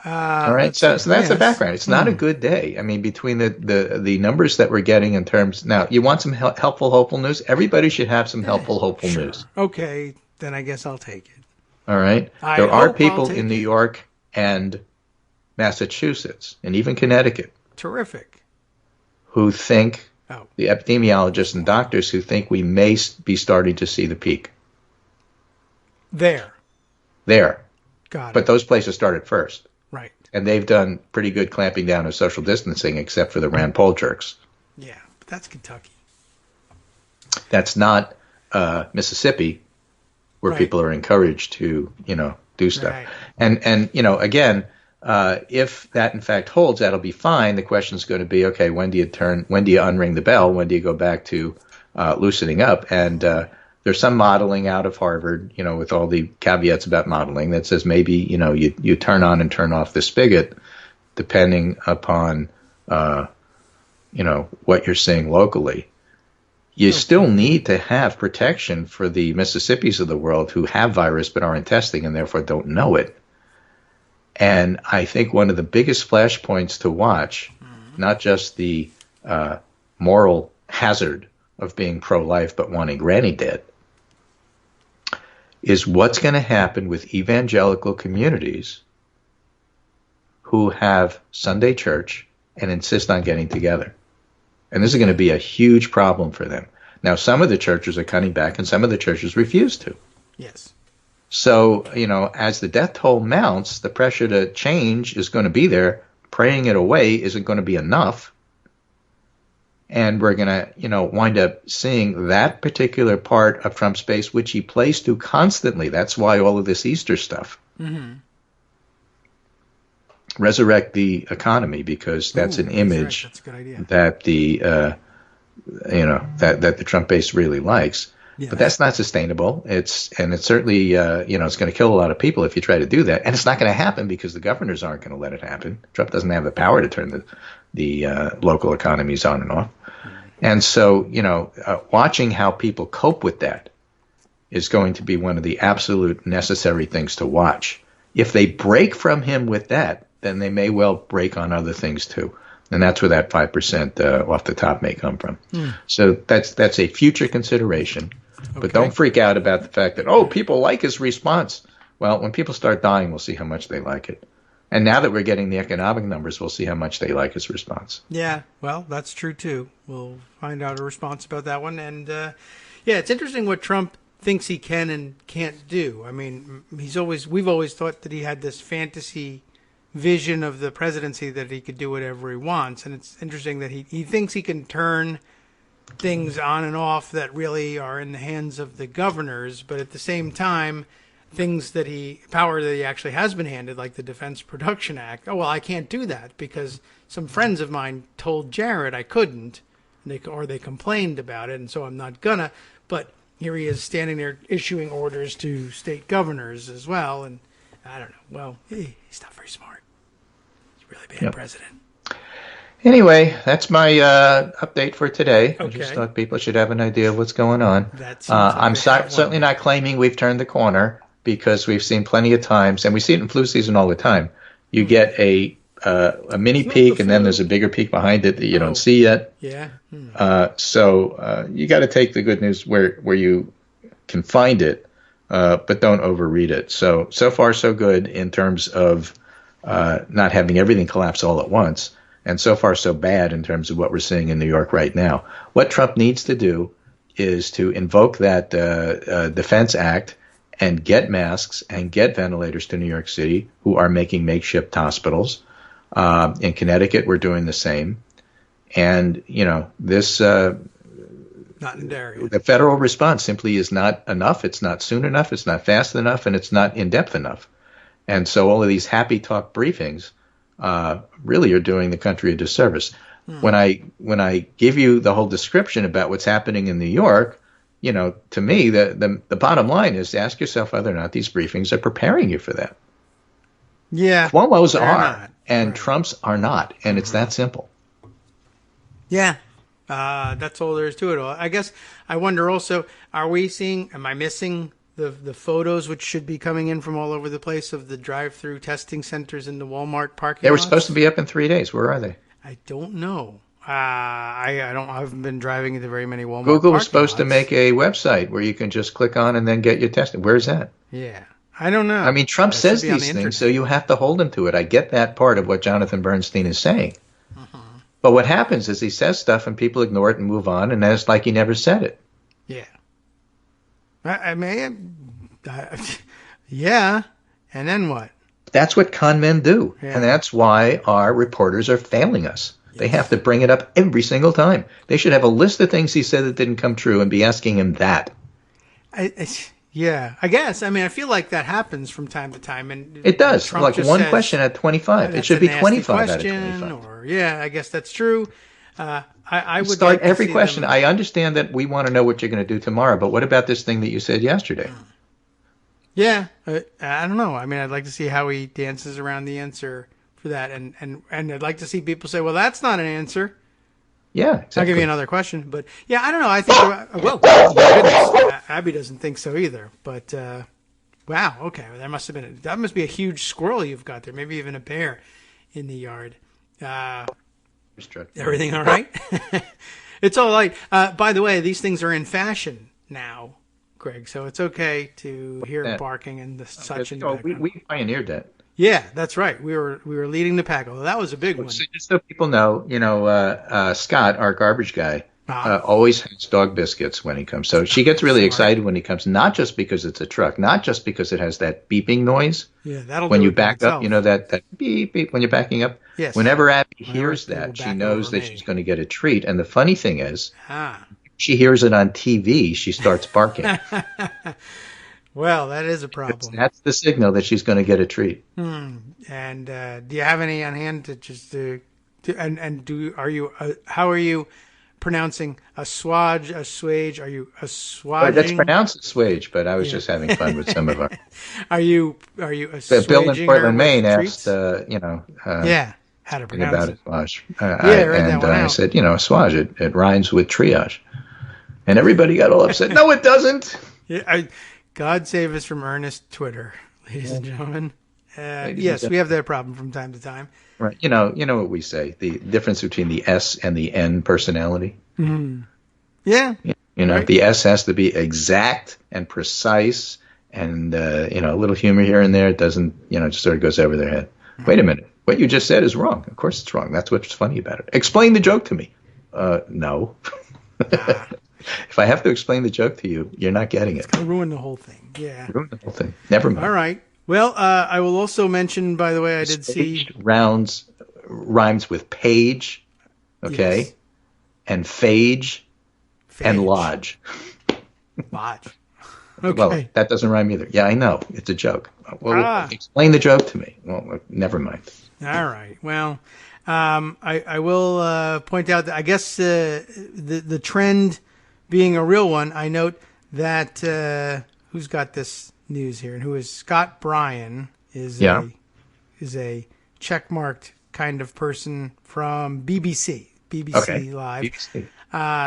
right. So that's the background. It's not a good day. I mean, between the numbers that we're getting in terms. Now, you want some helpful, hopeful news? Everybody should have some helpful, hopeful news. Okay. Then I guess I'll take it. All right? I There are hope I'll people take in New it. York and Massachusetts and even Connecticut Terrific. who think, Oh, the epidemiologists and doctors who think we may be starting to see the peak there. there. Got But it. those places started first. Right. And they've done pretty good clamping down on social distancing, except for the Rand Paul jerks. Yeah, but that's Kentucky. That's not Mississippi, where Right. people are encouraged to, do stuff. Right. And again, if that in fact holds, that'll be fine. The question is going to be, okay, when do you unring the bell? When do you go back to loosening up? And there's some modeling out of Harvard, with all the caveats about modeling that says maybe, you turn on and turn off the spigot depending upon, what you're seeing locally. You still need to have protection for the Mississippis of the world who have virus but aren't testing and therefore don't know it. And I think one of the biggest flashpoints to watch, not just the moral hazard of being pro-life but wanting granny dead, is what's going to happen with evangelical communities who have Sunday church and insist on getting together. And this is going to be a huge problem for them. Now, some of the churches are cutting back and some of the churches refuse to. Yes. So, as the death toll mounts, the pressure to change is going to be there. Praying it away isn't going to be enough. And we're going to, wind up seeing that particular part of Trump's base, which he plays to constantly. That's why all of this Easter stuff. Mm-hmm. Resurrect the economy, because that's an image That's a good idea. that the, that the Trump base really likes. Yeah. But that's not sustainable. It's certainly, it's going to kill a lot of people if you try to do that. And it's not going to happen because the governors aren't going to let it happen. Trump doesn't have the power to turn the local economies on and off. And so, watching how people cope with that is going to be one of the absolute necessary things to watch. If they break from him with that, then they may well break on other things too. And that's where that 5% off the top may come from. So that's a future consideration. But don't freak out about the fact that, people like his response. Well, when people start dying, we'll see how much they like it. And now that we're getting the economic numbers, we'll see how much they like his response. Yeah, well, that's true too. We'll find out a response about that one. And it's interesting what Trump thinks he can and can't do. I mean, we've always thought that he had this fantasy vision of the presidency that he could do whatever he wants. And it's interesting that he thinks he can turn things on and off that really are in the hands of the governors, but at the same time, power that he actually has been handed, like the Defense Production Act. I can't do that because some friends of mine told Jared I couldn't, or they complained about it, and so I'm not gonna. But here he is standing there issuing orders to state governors as well, and I don't know. Well, he's not very smart. He's a really bad president. Anyway, that's my update for today. Okay. I just thought people should have an idea of what's going on. That seems like I'm they have certainly one. not claiming we've turned the corner, because we've seen plenty of times, and we see it in flu season all the time. You get a mini peak, and then there's a bigger peak behind it that you don't see yet. Yeah. So you got to take the good news where you can find it, but don't overread it. So far so good in terms of not having everything collapse all at once, and so far so bad in terms of what we're seeing in New York right now. What Trump needs to do is to invoke that Defense Act and get masks and get ventilators to New York City, who are making makeshift hospitals. In Connecticut, we're doing the same. And, this Not in Darien. the federal response simply is not enough. It's not soon enough. It's not fast enough. And it's not in-depth enough. And so all of these happy talk briefings really are doing the country a disservice. When I give you the whole description about what's happening in New York, to me, the bottom line is to ask yourself whether or not these briefings are preparing you for that. Yeah. Cuomo's they're are, not. and Right. Trump's are not, and it's that simple. Yeah. That's all there is to it. I guess I wonder also, am I missing the photos which should be coming in from all over the place of the drive-through testing centers in the Walmart parking They were lots? supposed to be up in 3 days. Where are they? I don't know. I haven't been driving into very many Walmart Google was parking supposed to lots. make a website where you can just click on and then get your testing. Where's that? Yeah. I don't know. I mean, Trump That says should be on these the things, internet. so you have to hold him to it. I get that part of what Jonathan Bernstein is saying. But what happens is he says stuff and people ignore it and move on, and then it's like he never said it. Yeah. Yeah. And then what? That's what con men do. Yeah. And that's why our reporters are failing us. They have to bring it up every single time. They should have a list of things he said that didn't come true and be asking him that. Yeah, I guess. I mean, I feel like that happens from time to time. And It does. Trump Like just one says, question at 25. It "That's should a be nasty 25 out of question," 25. Or, yeah, I guess that's true. I would Start like to every see question. them- I understand that we want to know what you're going to do tomorrow, but what about this thing that you said yesterday? Yeah, I don't know. I mean, I'd like to see how he dances around the answer for that, and I'd like to see people say, "Well, that's not an answer." Yeah, exactly. I'll give you another question, but yeah, I don't know. I think well, my goodness, Abby doesn't think so either. But wow, okay, well, that must be a huge squirrel you've got there, maybe even a bear in the yard. Everything all right? It's all right. By the way, these things are in fashion now, Greg, so it's okay to hear barking and such in the background. We pioneered that. Yeah, that's right. We were leading the pack. Although that was a big one. So just so people know, Scott, our garbage guy, always has dog biscuits when he comes. So she gets really excited when he comes, not just because it's a truck, not just because it has that beeping noise. Yeah, that'll when do you it by back up, itself. that beep beep when you're backing up. Yes. Whenever Abby My hears earth will that, she back knows over that me. she's going to get a treat. And the funny thing is, Ah. she hears it on TV, she starts barking. Well, that is a problem. That's the signal that she's going to get a treat. And do you have any on hand to just how are you pronouncing assuage, assuage? Are you assuaging? That's pronounced swage, but I was just having fun with some of our. Are you assuaging Bill in her Portland, with Maine treats? asked, yeah, how to pronounce about it. assuage. I read that one I out. said, assuage, it rhymes with triage. And everybody got all upset. No, it doesn't. Yeah, God save us from earnest Twitter, ladies and gentlemen. and Yes, we have that problem from time to time. Right. You know what we say, the difference between the S and the N personality. Yeah. Right. The S has to be exact and precise and, a little humor here and there. It doesn't, just sort of goes over their head. Wait a minute. What you just said is wrong. Of course it's wrong. That's what's funny about it. Explain the joke to me. No. If I have to explain the joke to you, you're not getting it. It's going to ruin the whole thing. Yeah. Ruin the whole thing. Never mind. All right. Well, I will also mention, by the way, I did see... Staged rhymes with page, okay, Yes. and phage, and lodge. Lodge. Okay. Well, that doesn't rhyme either. Yeah, I know. It's a joke. Well, explain the joke to me. Well, never mind. All right. Well, I will point out that I guess the trend being a real one, I note that who's got this news here and who is Scott Bryan is a checkmarked kind of person from BBC Live. BBC.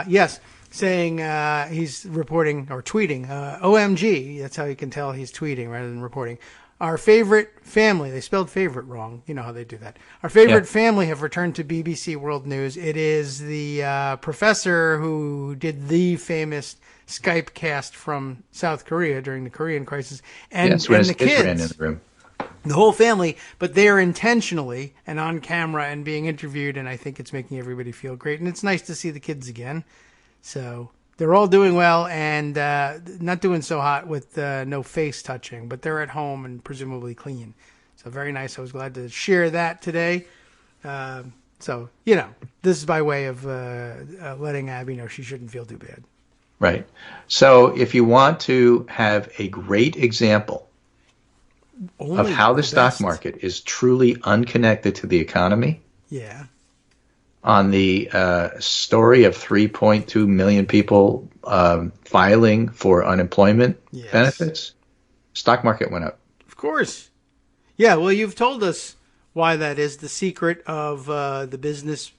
Yes, saying he's reporting or tweeting, OMG, that's how you can tell he's tweeting rather than reporting. Our favorite family, they spelled favorite wrong. You know how they do that. Our favorite family have returned to BBC World News. It is the professor who did the famous Skype cast from South Korea during the Korean crisis. And, Yes, when and his the kids ran in kids, the room. the whole family, but they're intentionally and on camera and being interviewed, and I think it's making everybody feel great. And it's nice to see the kids again. So they're all doing well and not doing so hot with no face touching, but they're at home and presumably clean. So very nice. I was glad to share that today. So, this is by way of letting Abby know she shouldn't feel too bad. Right. So if you want to have a great example of how the stock market is truly unconnected to the economy, yeah, on the story of 3.2 million people filing for unemployment benefits, stock market went up. Of course. Yeah, well, you've told us why that is, the secret of the business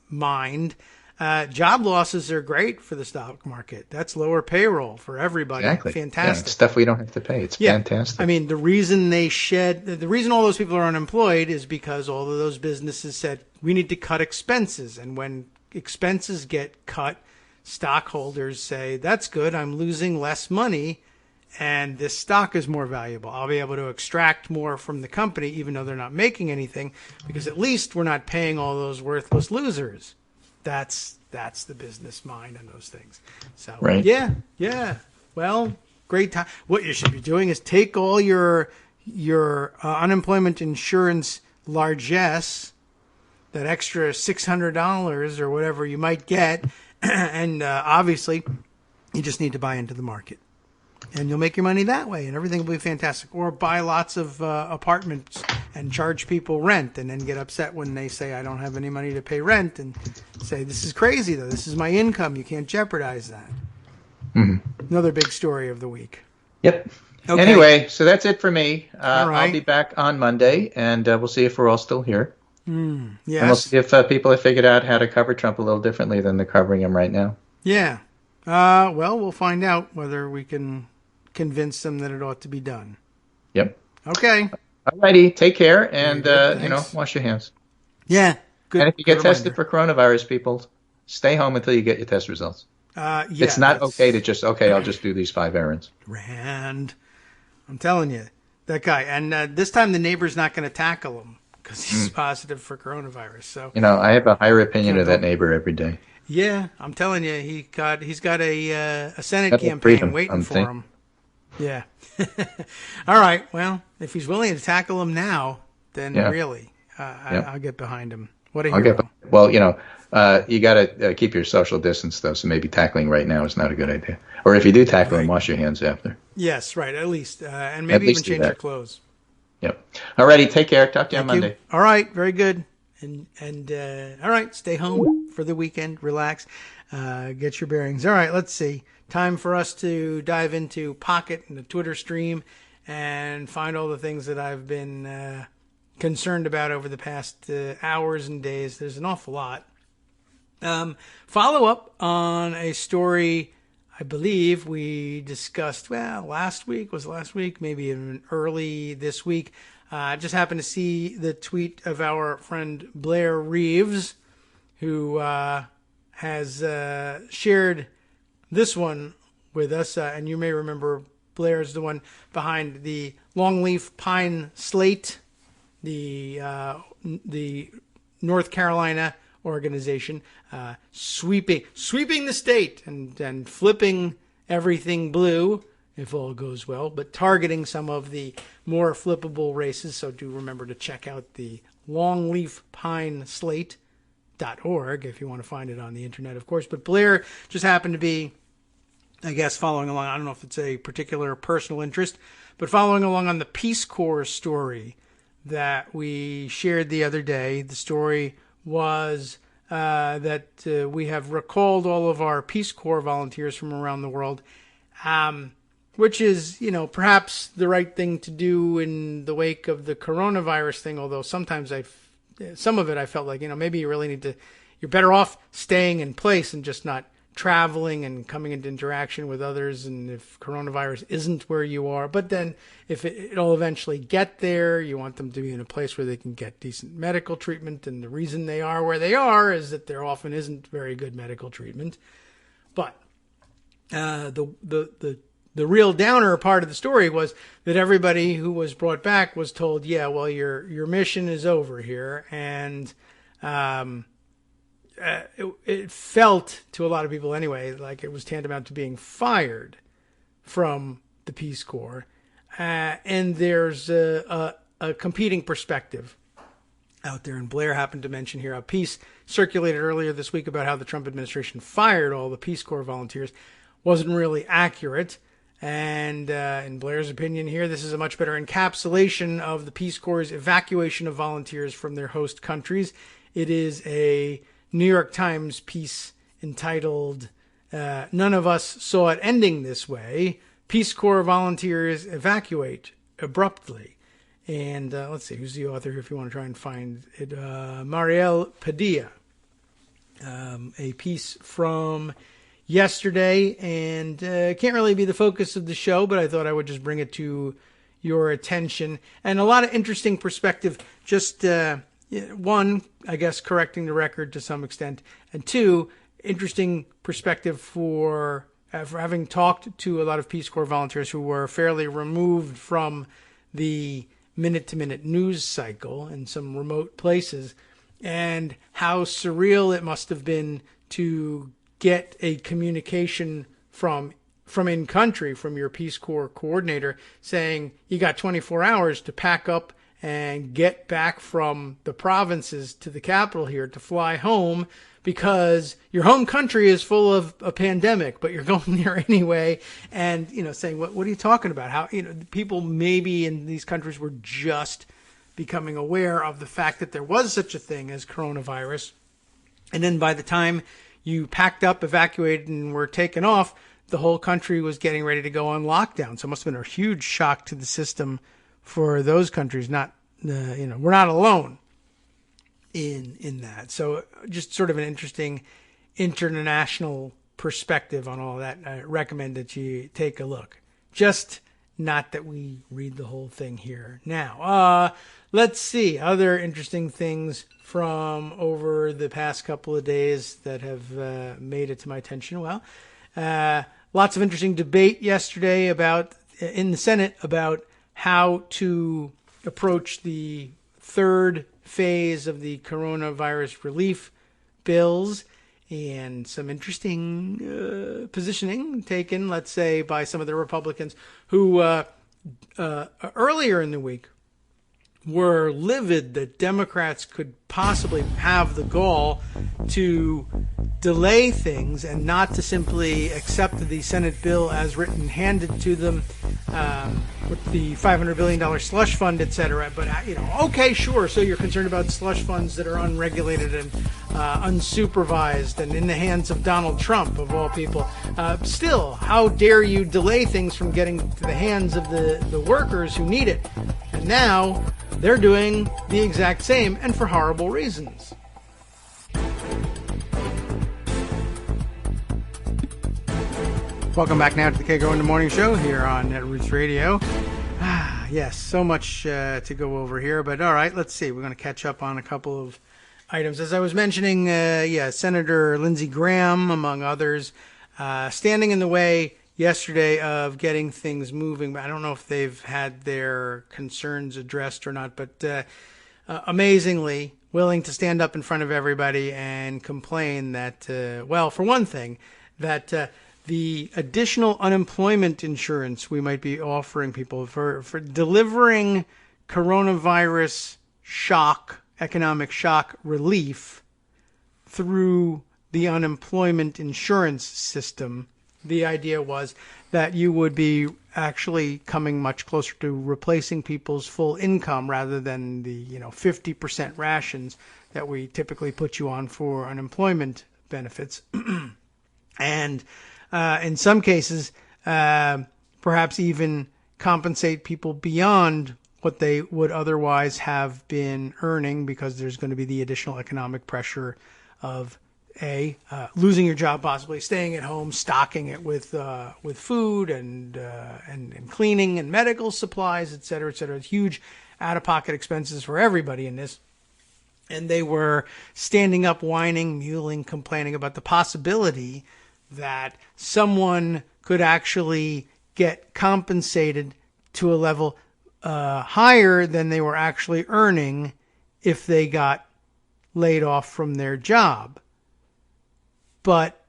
mind. Job losses are great for the stock market. That's lower payroll for everybody. Exactly. Fantastic. Yeah, stuff we don't have to pay. It's fantastic. I mean, the reason all those people are unemployed is because all of those businesses said, we need to cut expenses. And when expenses get cut, stockholders say, that's good, I'm losing less money. and this stock is more valuable. I'll be able to extract more from the company, even though they're not making anything, because at least we're not paying all those worthless losers. That's the business mind on those things. So, Right. Yeah. Well, great time. What you should be doing is take all your unemployment insurance largesse, that extra $600 or whatever you might get, and obviously you just need to buy into the market. And you'll make your money that way, and everything will be fantastic. Or buy lots of apartments and charge people rent, and then get upset when they say, I don't have any money to pay rent, and say, this is crazy, though. This is my income. You can't jeopardize that. Mm-hmm. Another big story of the week. Yep. Okay. Anyway, so that's it for me. All right. I'll be back on Monday, and we'll see if we're all still here. Yes. And we'll see if people have figured out how to cover Trump a little differently than they're covering him right now. Yeah. Well, we'll find out whether we can convince them that it ought to be done. Yep. Okay. All righty. Take care, and Thanks. wash your hands. Yeah. Good. And if you get good tested reminder. for coronavirus, people, stay home until you get your test results. Yeah, It's not that's- okay to just, I'll just do these 5 errands. Rand. I'm telling you, that guy. And this time the neighbor's not going to tackle him because he's positive for coronavirus. So I have a higher opinion of that neighbor every day. yeah, I'm telling you, he's got a Senate That'll campaign freedom, waiting I'm for thinking. him. Yeah. All right. Well, if he's willing to tackle him now, then really, I'll get behind him. What a hero. Well, you got to keep your social distance, though, so maybe tackling right now is not a good idea. Or if you do tackle him, wash your hands after. Yes, right. At least, and maybe even least do change your that. clothes. Yep. All righty. Take care. Talk to you on Thank you. Monday. All right, very good. And all right, stay home for the weekend, relax, get your bearings. All right, let's see. Time for us to dive into Pocket and the Twitter stream and find all the things that I've been concerned about over the past hours and days. There's an awful lot. Follow up on a story I believe we discussed, last week, maybe even early this week. I just happened to see the tweet of our friend Blair Reeves, who has shared this one with us. And you may remember Blair is the one behind the Longleaf Pine Slate, the North Carolina organization, sweeping the state and flipping everything blue, if all goes well, but targeting some of the more flippable races. So do remember to check out the longleafpineslate.org if you want to find it on the internet, of course. But Blair just happened to be, I guess, following along. I don't know if it's a particular personal interest, but following along on the Peace Corps story that we shared the other day. The story was that we have recalled all of our Peace Corps volunteers from around the world, which is, perhaps the right thing to do in the wake of the coronavirus thing, although sometimes some of it I felt like, maybe you really need to, you're better off staying in place and just not traveling and coming into interaction with others, and if coronavirus isn't where you are, but then if it'll eventually get there, you want them to be in a place where they can get decent medical treatment, and the reason they are where they are is that there often isn't very good medical treatment. But the real downer part of the story was that everybody who was brought back was told, your mission is over here, and it felt to a lot of people anyway like it was tantamount to being fired from the Peace Corps. And there's a competing perspective out there. And Blair happened to mention here a piece circulated earlier this week about how the Trump administration fired all the Peace Corps volunteers. Wasn't really accurate. And in Blair's opinion here, this is a much better encapsulation of the Peace Corps' evacuation of volunteers from their host countries. It is a New York Times piece entitled, "None of Us Saw It Ending This Way. Peace Corps Volunteers Evacuate Abruptly." And let's see, who's the author here if you want to try and find it. Marielle Padilla. A piece from yesterday, and can't really be the focus of the show, but I thought I would just bring it to your attention. And a lot of interesting perspective, just one, I guess, correcting the record to some extent, and two, interesting perspective for for having talked to a lot of Peace Corps volunteers who were fairly removed from the minute-to-minute news cycle in some remote places, and how surreal it must have been to get a communication from in country, from your Peace Corps coordinator, saying you got 24 hours to pack up and get back from the provinces to the capital here to fly home, because your home country is full of a pandemic, but you're going there anyway. And, saying, what are you talking about? How, people maybe in these countries were just becoming aware of the fact that there was such a thing as coronavirus. And then by the time you packed up, evacuated, and were taken off, the whole country was getting ready to go on lockdown. So it must have been a huge shock to the system for those countries. We're not alone in that. So just sort of an interesting international perspective on all that. I recommend that you take a look. Just not that we read the whole thing here now. Let's see other interesting things from over the past couple of days that have made it to my attention. Well, lots of interesting debate yesterday in the Senate about how to approach the third phase of the coronavirus relief bills, and some interesting positioning taken, let's say, by some of the Republicans who earlier in the week were livid that Democrats could possibly have the gall to delay things and not to simply accept the Senate bill as written, handed to them, with the $500 billion slush fund, etc. But, okay, sure. So you're concerned about slush funds that are unregulated and unsupervised and in the hands of Donald Trump, of all people. Still, how dare you delay things from getting to the hands of the workers who need it? And now they're doing the exact same, and for horrible reasons. Welcome back now to the Kagro in the Morning Show here on Netroots Radio. Yes, so much to go over here, but all right, let's see. We're going to catch up on a couple of items. As I was mentioning, Senator Lindsey Graham, among others, standing in the way yesterday of getting things moving. But I don't know if they've had their concerns addressed or not, but amazingly willing to stand up in front of everybody and complain that, for one thing, that the additional unemployment insurance we might be offering people for delivering coronavirus economic shock relief through the unemployment insurance system. The idea was that you would be actually coming much closer to replacing people's full income rather than the 50% rations that we typically put you on for unemployment benefits. And in some cases, perhaps even compensate people beyond what they would otherwise have been earning, because there's going to be the additional economic pressure of losing your job, possibly staying at home, stocking it with food and cleaning and medical supplies, et cetera, et cetera. Huge out-of-pocket expenses for everybody in this. And they were standing up, whining, mewling, complaining about the possibility that someone could actually get compensated to a level higher than they were actually earning if they got laid off from their job. But,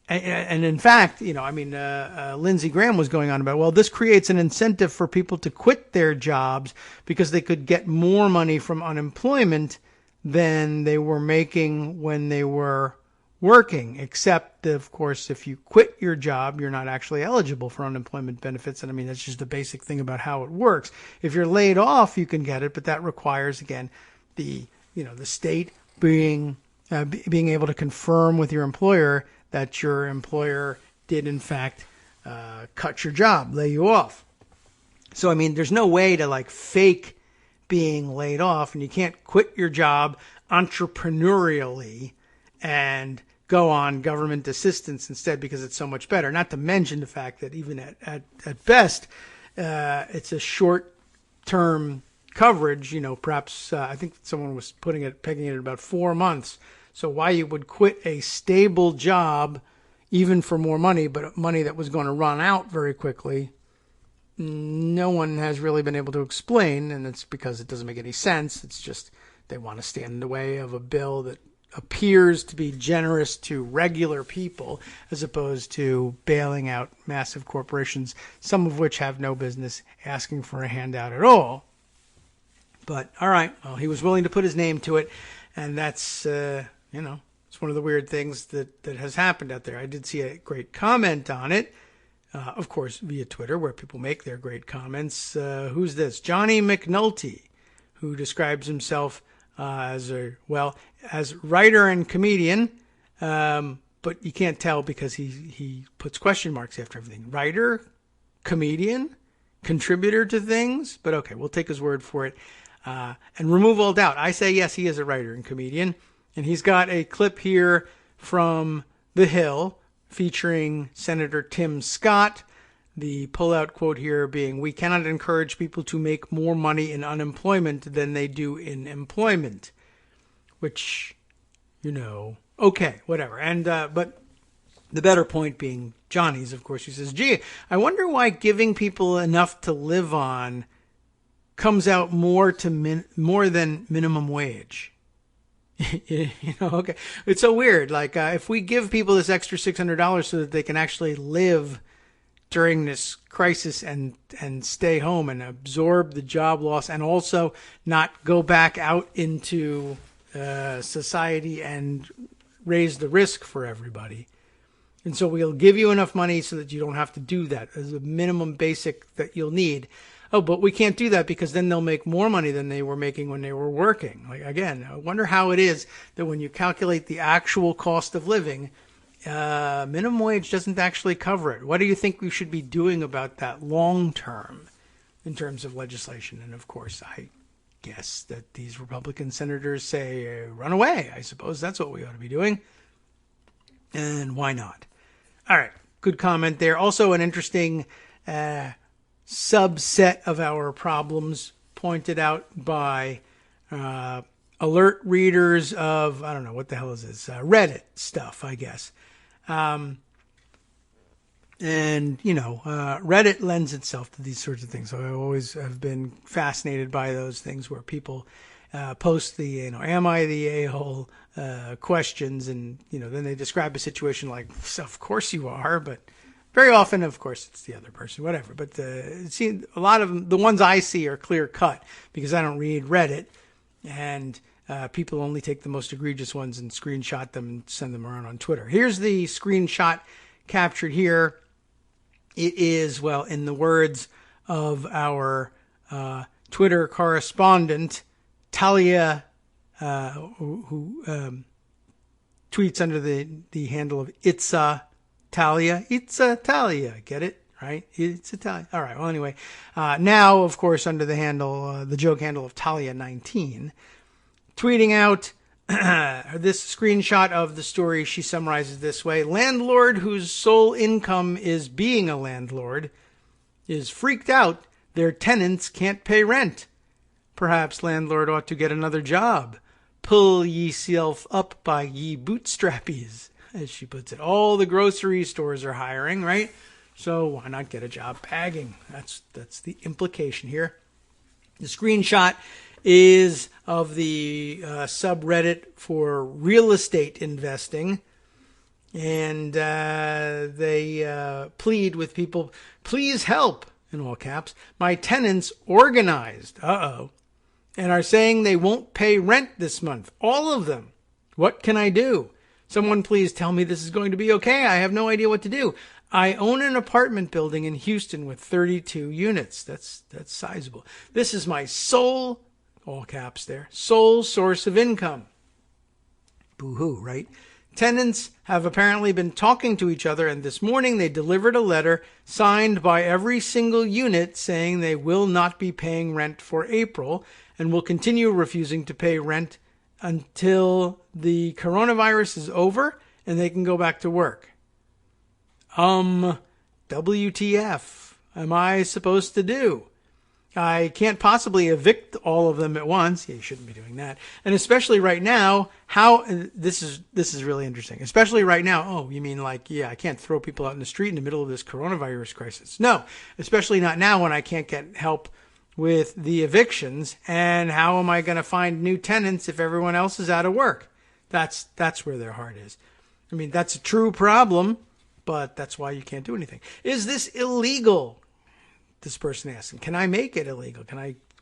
and in fact, Lindsey Graham was going on about, this creates an incentive for people to quit their jobs because they could get more money from unemployment than they were making when they were working, except, of course, if you quit your job, you're not actually eligible for unemployment benefits. And that's just the basic thing about how it works. If you're laid off, you can get it, but that requires, again, the state being able to confirm with your employer that your employer did, in fact, cut your job, lay you off. So, there's no way to fake being laid off, and you can't quit your job entrepreneurially and go on government assistance instead because it's so much better. Not to mention the fact that even at best, it's a short-term coverage. Perhaps I think someone was pegging it at about 4 months. So why you would quit a stable job, even for more money, but money that was going to run out very quickly. No one has really been able to explain, and it's because it doesn't make any sense. It's just they want to stand in the way of a bill that appears to be generous to regular people as opposed to bailing out massive corporations, some of which have no business asking for a handout at all. But all right, well, he was willing to put his name to it, and that's, it's one of the weird things that has happened out there. I did see a great comment on it, of course, via Twitter, where people make their great comments. Who's this? Johnny McNulty, who describes himself as writer and comedian, but you can't tell because he puts question marks after everything. Writer, comedian, contributor to things, but okay, we'll take his word for it and remove all doubt. I say yes, he is a writer and comedian, and he's got a clip here from The Hill featuring Senator Tim Scott. The pullout quote here being, "We cannot encourage people to make more money in unemployment than they do in employment," which, okay, whatever. And but the better point being Johnny's, of course. He says, "Gee, I wonder why giving people enough to live on comes out more than minimum wage." Okay, it's so weird. Like if we give people this extra $600 so that they can actually live during this crisis and stay home and absorb the job loss and also not go back out into society and raise the risk for everybody. And so we'll give you enough money so that you don't have to do that as a minimum basic that you'll need. Oh, but we can't do that because then they'll make more money than they were making when they were working. Like, again, I wonder how it is that when you calculate the actual cost of living, minimum wage doesn't actually cover it. What do you think we should be doing about that long term in terms of legislation? And of course, I guess that these Republican senators say, run away. I suppose that's what we ought to be doing. And why not? All right. Good comment there. Also an interesting subset of our problems pointed out by alert readers of, I don't know, what the hell is this? Reddit stuff, I guess. Reddit lends itself to these sorts of things. So I always have been fascinated by those things where people post the, am I the a-hole questions, and, then they describe a situation like, of course you are, but very often, of course, it's the other person, whatever. But a lot of them, the ones I see are clear cut because I don't read Reddit, and people only take the most egregious ones and screenshot them and send them around on Twitter. Here's the screenshot captured here. It is, well, in the words of our Twitter correspondent, Talia, who tweets under the handle of Itza Talia. Itza Talia. Get it? Right? It's Italian. All right. Well, anyway, now, of course, under the handle, the joke handle of Talia19, tweeting out this screenshot of the story. She summarizes this way: landlord whose sole income is being a landlord is freaked out their tenants can't pay rent. Perhaps landlord ought to get another job. Pull ye-self up by ye bootstrappies, as she puts it. All the grocery stores are hiring, right? So why not get a job bagging? That's the implication here. The screenshot is of the subreddit for real estate investing. And they plead with people, please help, in all caps. My tenants organized, and are saying they won't pay rent this month. All of them. What can I do? Someone please tell me this is going to be okay. I have no idea what to do. I own an apartment building in Houston with 32 units. That's sizable. This is my sole, all caps there, sole source of income. Boo-hoo, right? Tenants have apparently been talking to each other, and this morning they delivered a letter signed by every single unit saying they will not be paying rent for April and will continue refusing to pay rent until the coronavirus is over and they can go back to work. WTF am I supposed to do? I can't possibly evict all of them at once. Yeah, you shouldn't be doing that. And especially right now, this is really interesting. Especially right now. Oh, you mean like, yeah, I can't throw people out in the street in the middle of this coronavirus crisis. No, especially not now when I can't get help with the evictions. And how am I going to find new tenants if everyone else is out of work? That's where their heart is. I mean, that's a true problem, but that's why you can't do anything. Is this illegal? This person asking, can I make it illegal?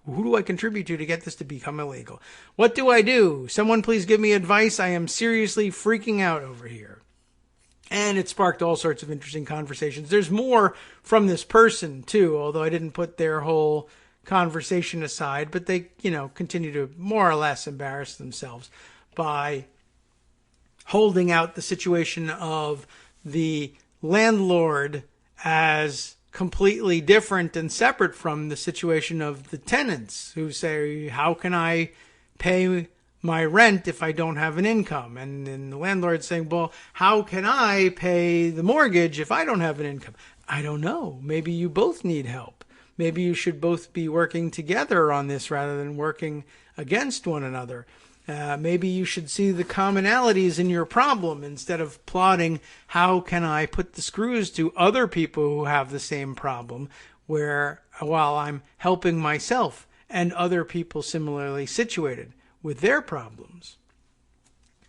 Who do I contribute to get this to become illegal? What do I do? Someone please give me advice. I am seriously freaking out over here. And it sparked all sorts of interesting conversations. There's more from this person too, although I didn't put their whole conversation aside, but they, continue to more or less embarrass themselves by holding out the situation of the landlord as completely different and separate from the situation of the tenants who say, how can I pay my rent if I don't have an income? And then the landlord saying, well, how can I pay the mortgage if I don't have an income? I don't know. Maybe you both need help. Maybe you should both be working together on this rather than working against one another. Maybe you should see the commonalities in your problem instead of plotting how can I put the screws to other people who have the same problem, while I'm helping myself and other people similarly situated with their problems.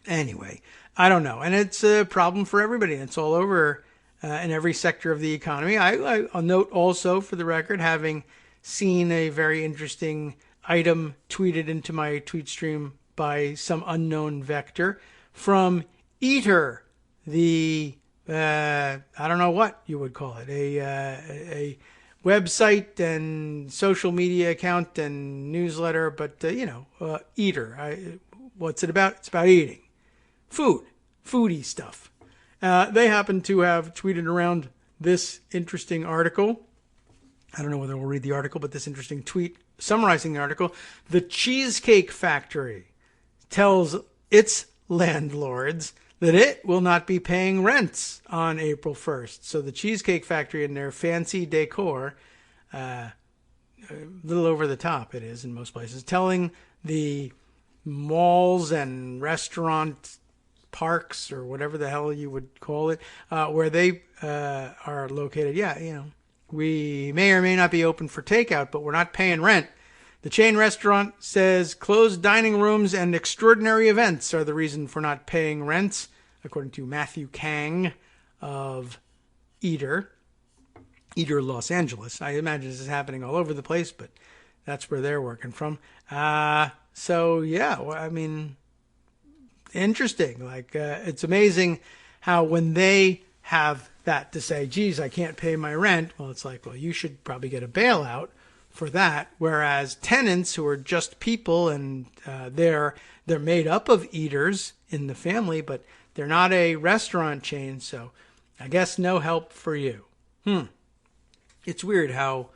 Anyway, I don't know. And it's a problem for everybody. It's all over in every sector of the economy. I'll note also, for the record, having seen a very interesting item tweeted into my tweet stream by some unknown vector from Eater, the I don't know what you would call it, a website and social media account and newsletter, but Eater. What's it about? It's about eating, foodie stuff. They happen to have tweeted around this interesting article. I don't know whether we'll read the article, but this interesting tweet summarizing the article. The Cheesecake Factory tells its landlords that it will not be paying rents on April 1st. So the Cheesecake Factory in their fancy decor, a little over the top it is in most places, telling the malls and restaurant parks or whatever the hell you would call it, where they are located, we may or may not be open for takeout, but we're not paying rent. The chain restaurant says closed dining rooms and extraordinary events are the reason for not paying rents, according to Matthew Kang of Eater Los Angeles. I imagine this is happening all over the place, but that's where they're working from. Interesting. It's amazing how when they have that to say, geez, I can't pay my rent, well, it's like, well, you should probably get a bailout for that. Whereas tenants who are just people and they're made up of eaters in the family, but they're not a restaurant chain, so I guess no help for you. It's weird how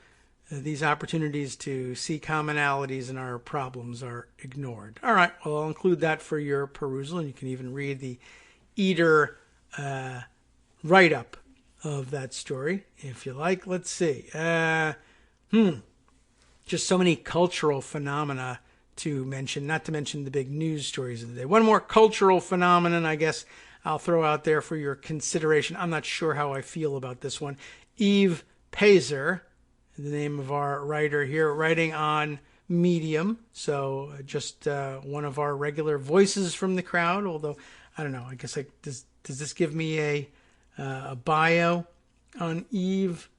these opportunities to see commonalities in our problems are ignored. All right, well, I'll include that for your perusal, and you can even read the Eater write-up of that story if you like. Let's see. Just so many cultural phenomena to mention, not to mention the big news stories of the day. One more cultural phenomenon, I guess I'll throw out there for your consideration. I'm not sure how I feel about this one. Eve Pazer, the name of our writer here, writing on Medium. So just one of our regular voices from the crowd, although, I don't know, I guess does this give me a bio on Eve?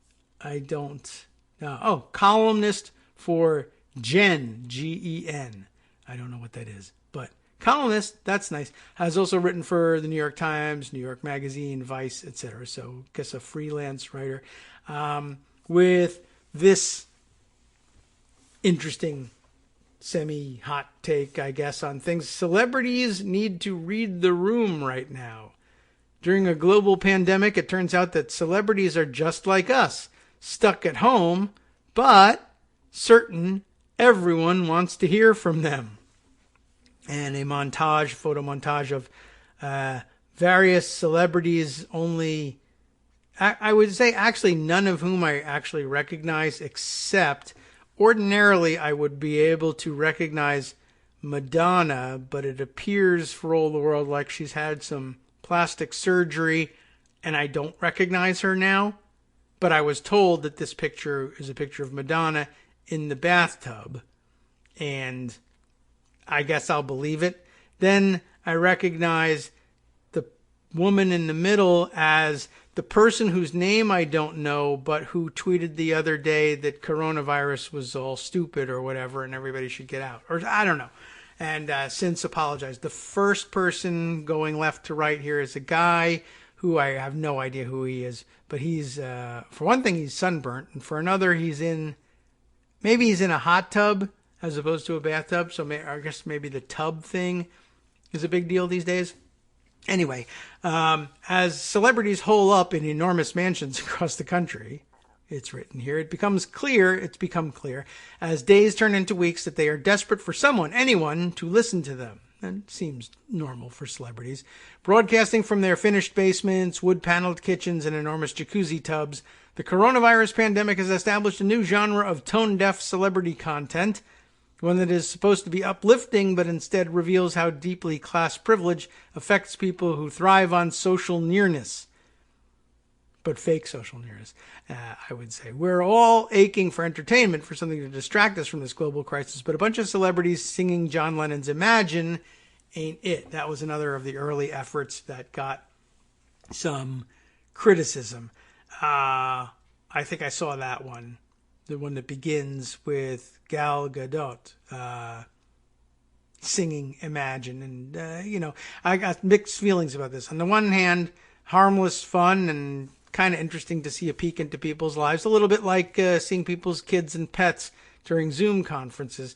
I don't know. Oh, columnist for Gen, Gen. I don't know what that is, but columnist, that's nice. Has also written for the New York Times, New York Magazine, Vice, etc. So I guess a freelance writer with this interesting semi-hot take, I guess, on things. Celebrities need to read the room right now. During a global pandemic, it turns out that celebrities are just like us, stuck at home, but certain everyone wants to hear from them. And a photo montage of various celebrities, only, I would say actually none of whom I actually recognize except ordinarily I would be able to recognize Madonna, but it appears for all the world like she's had some plastic surgery and I don't recognize her now. But I was told that this picture is a picture of Madonna in the bathtub, and I guess I'll believe it. Then I recognize the woman in the middle as the person whose name I don't know, but who tweeted the other day that coronavirus was all stupid or whatever and everybody should get out. Or I don't know. And since apologized. The first person going left to right here is a guy who I have no idea who he is. But he's, for one thing, he's sunburnt. And for another, maybe he's in a hot tub as opposed to a bathtub. So I guess maybe the tub thing is a big deal these days. Anyway, as celebrities hole up in enormous mansions across the country, it's written here, it's become clear as days turn into weeks that they are desperate for anyone to listen to them. And it seems normal for celebrities. Broadcasting from their finished basements, wood-paneled kitchens, and enormous jacuzzi tubs, the coronavirus pandemic has established a new genre of tone-deaf celebrity content, one that is supposed to be uplifting, but instead reveals how deeply class privilege affects people who thrive on social nearness. But fake social nearness, I would say. We're all aching for entertainment, for something to distract us from this global crisis, but a bunch of celebrities singing John Lennon's Imagine ain't it. That was another of the early efforts that got some criticism. I think I saw that one, the one that begins with Gal Gadot singing Imagine. And, I got mixed feelings about this. On the one hand, harmless fun and kind of interesting to see a peek into people's lives, a little bit like seeing people's kids and pets during Zoom conferences,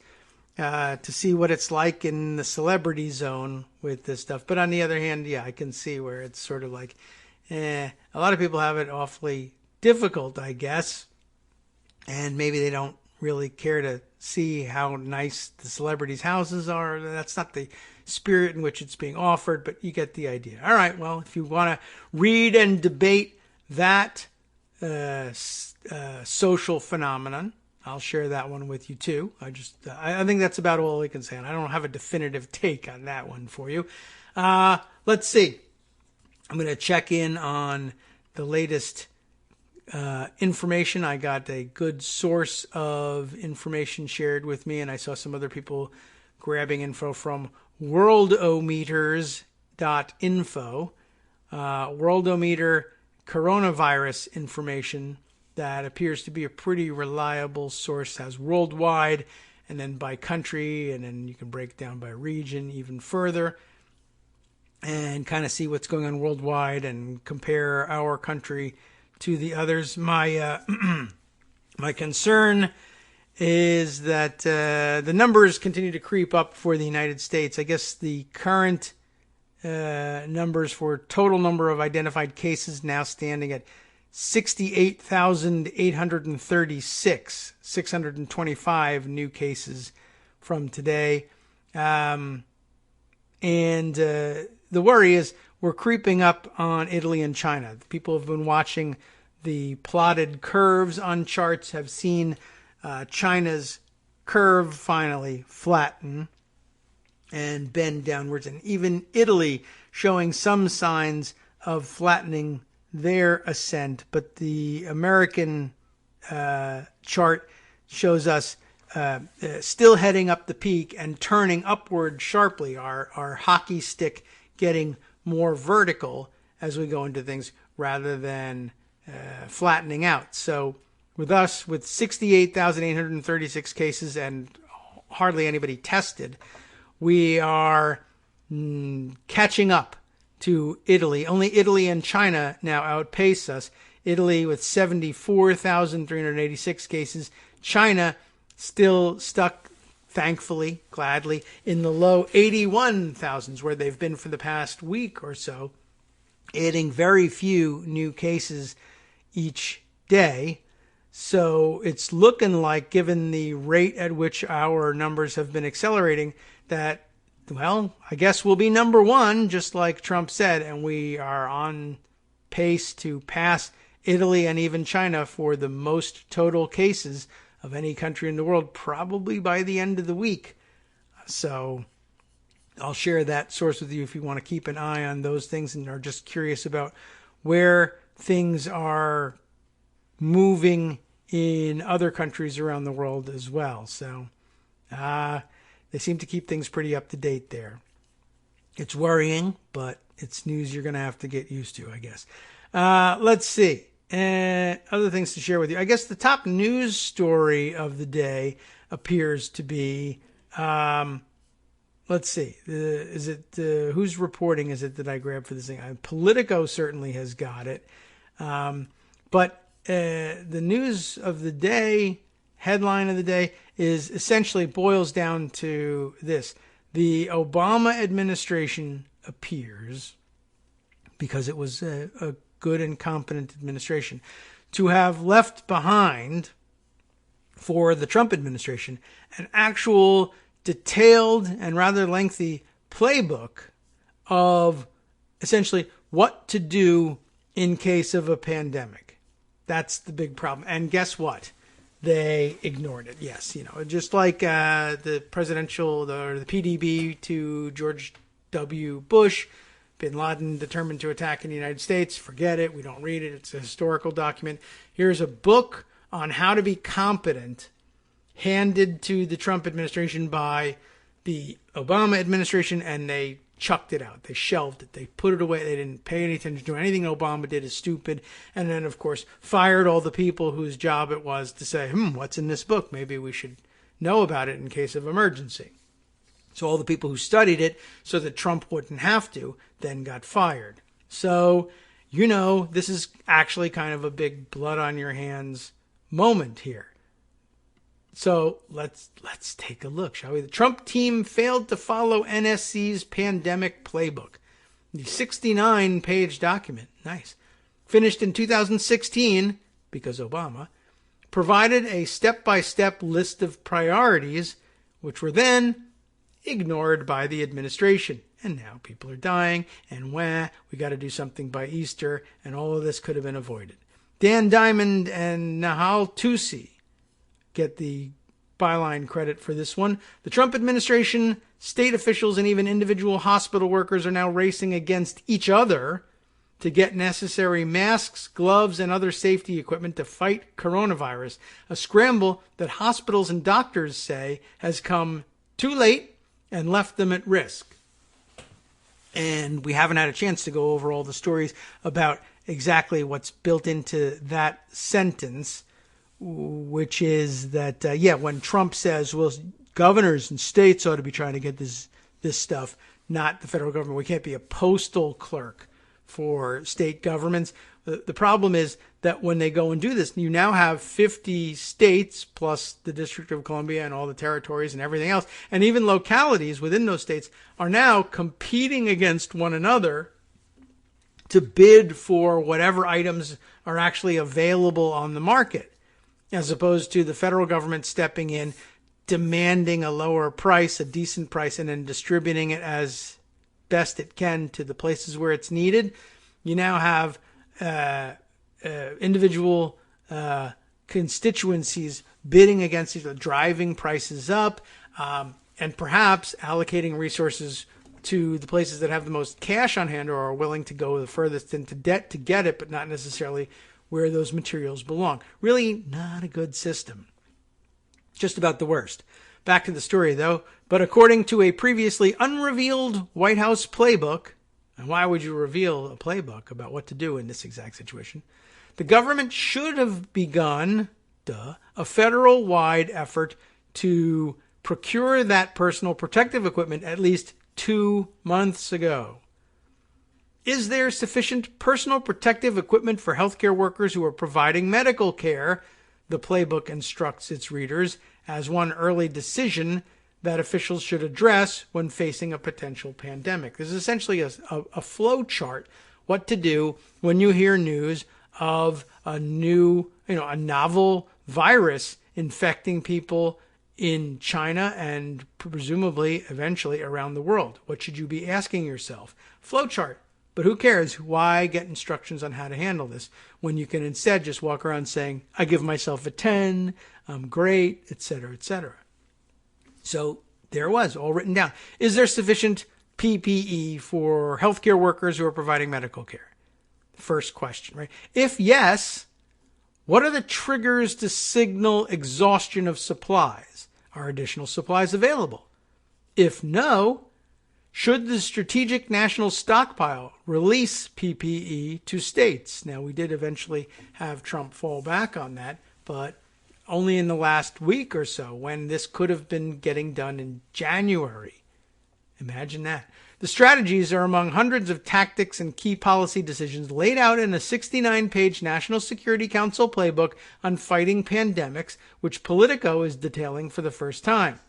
to see what it's like in the celebrity zone with this stuff. But on the other hand, yeah, I can see where it's sort of like, a lot of people have it awfully difficult, I guess, and maybe they don't really care to see how nice the celebrities' houses are. That's not the spirit in which it's being offered, but you get the idea. All right, well, if you want to read and debate that social phenomenon, I'll share that one with you too. I think that's about all I can say, and I don't have a definitive take on that one for you. Let's see. I'm going to check in on the latest information. I got a good source of information shared with me, and I saw some other people grabbing info from worldometers.info. Worldometer coronavirus information that appears to be a pretty reliable source, has worldwide and then by country, and then you can break down by region even further and kind of see what's going on worldwide and compare our country to the others. My my concern is that the numbers continue to creep up for the United States. I guess the current numbers for total number of identified cases now standing at 68,836, 625 new cases from today. And the worry is we're creeping up on Italy and China. People have been watching the plotted curves on charts, have seen China's curve finally flatten and bend downwards, and even Italy showing some signs of flattening their ascent. But the American chart shows us still heading up the peak and turning upward sharply, our hockey stick getting more vertical as we go into things rather than flattening out. So with us, with 68,836 cases and hardly anybody tested, we are catching up to Italy. Only Italy and China now outpace us. Italy with 74,386 cases. China still stuck, thankfully, gladly, in the low 81,000s where they've been for the past week or so, adding very few new cases each day. So it's looking like, given the rate at which our numbers have been accelerating, that, well, I guess we'll be number one, just like Trump said, and we are on pace to pass Italy and even China for the most total cases of any country in the world, probably by the end of the week. So I'll share that source with you if you want to keep an eye on those things and are just curious about where things are moving in other countries around the world as well. So they seem to keep things pretty up to date there. It's worrying, but it's news you're going to have to get used to, I guess. Let's see. Other things to share with you. I guess the top news story of the day appears to be, let's see, who's reporting is it that I grabbed for this thing? Politico certainly has got it. But the news of the day, headline of the day, is essentially boils down to this. The Obama administration appears, because it was a good and competent administration, to have left behind for the Trump administration an actual detailed and rather lengthy playbook of essentially what to do in case of a pandemic. That's the big problem. And guess what? They ignored it. Yes, just like the presidential or the PDB to George W. Bush, Bin Laden determined to attack in the United States. Forget it. We don't read it. It's a historical document. Here's a book on how to be competent handed to the Trump administration by the Obama administration, and they chucked it out. They shelved it. They put it away. They didn't pay any attention to it. Anything Obama did is stupid. And then, of course, fired all the people whose job it was to say, what's in this book? Maybe we should know about it in case of emergency. So all the people who studied it so that Trump wouldn't have to then got fired. So, this is actually kind of a big blood on your hands moment here. So let's take a look, shall we? The Trump team failed to follow NSC's pandemic playbook. The 69-page document, nice, finished in 2016, because Obama, provided a step-by-step list of priorities, which were then ignored by the administration. And now people are dying, and we got to do something by Easter, and all of this could have been avoided. Dan Diamond and Nahal Tusi get the byline credit for this one. The Trump administration, state officials, and even individual hospital workers are now racing against each other to get necessary masks, gloves, and other safety equipment to fight coronavirus, a scramble that hospitals and doctors say has come too late and left them at risk. And we haven't had a chance to go over all the stories about exactly what's built into that sentence, which is that, when Trump says, well, governors and states ought to be trying to get this stuff, not the federal government. We can't be a postal clerk for state governments. The problem is that when they go and do this, you now have 50 states plus the District of Columbia and all the territories and everything else, and even localities within those states are now competing against one another to bid for whatever items are actually available on the market, as opposed to the federal government stepping in, demanding a lower price, a decent price, and then distributing it as best it can to the places where it's needed. You now have individual constituencies bidding against each other, driving prices up, and perhaps allocating resources to the places that have the most cash on hand or are willing to go the furthest into debt to get it, but not necessarily where those materials belong. Really not a good system. Just about the worst. Back to the story, though. But according to a previously unrevealed White House playbook, and why would you reveal a playbook about what to do in this exact situation? The government should have begun, a federal-wide effort to procure that personal protective equipment at least 2 months ago. Is there sufficient personal protective equipment for healthcare workers who are providing medical care? The playbook instructs its readers as one early decision that officials should address when facing a potential pandemic. This is essentially a flow chart, what to do when you hear news of a new, a novel virus infecting people in China and presumably eventually around the world. What should you be asking yourself? Flowchart. But who cares? Why get instructions on how to handle this when you can instead just walk around saying, I give myself a 10, I'm great, etc., etc. So there it was, all written down. Is there sufficient PPE for healthcare workers who are providing medical care? First question, right? If yes, what are the triggers to signal exhaustion of supplies? Are additional supplies available? If no, should the Strategic National Stockpile release PPE to states? Now, we did eventually have Trump fall back on that, but only in the last week or so, when this could have been getting done in January. Imagine that. The strategies are among hundreds of tactics and key policy decisions laid out in a 69-page National Security Council playbook on fighting pandemics, which Politico is detailing for the first time.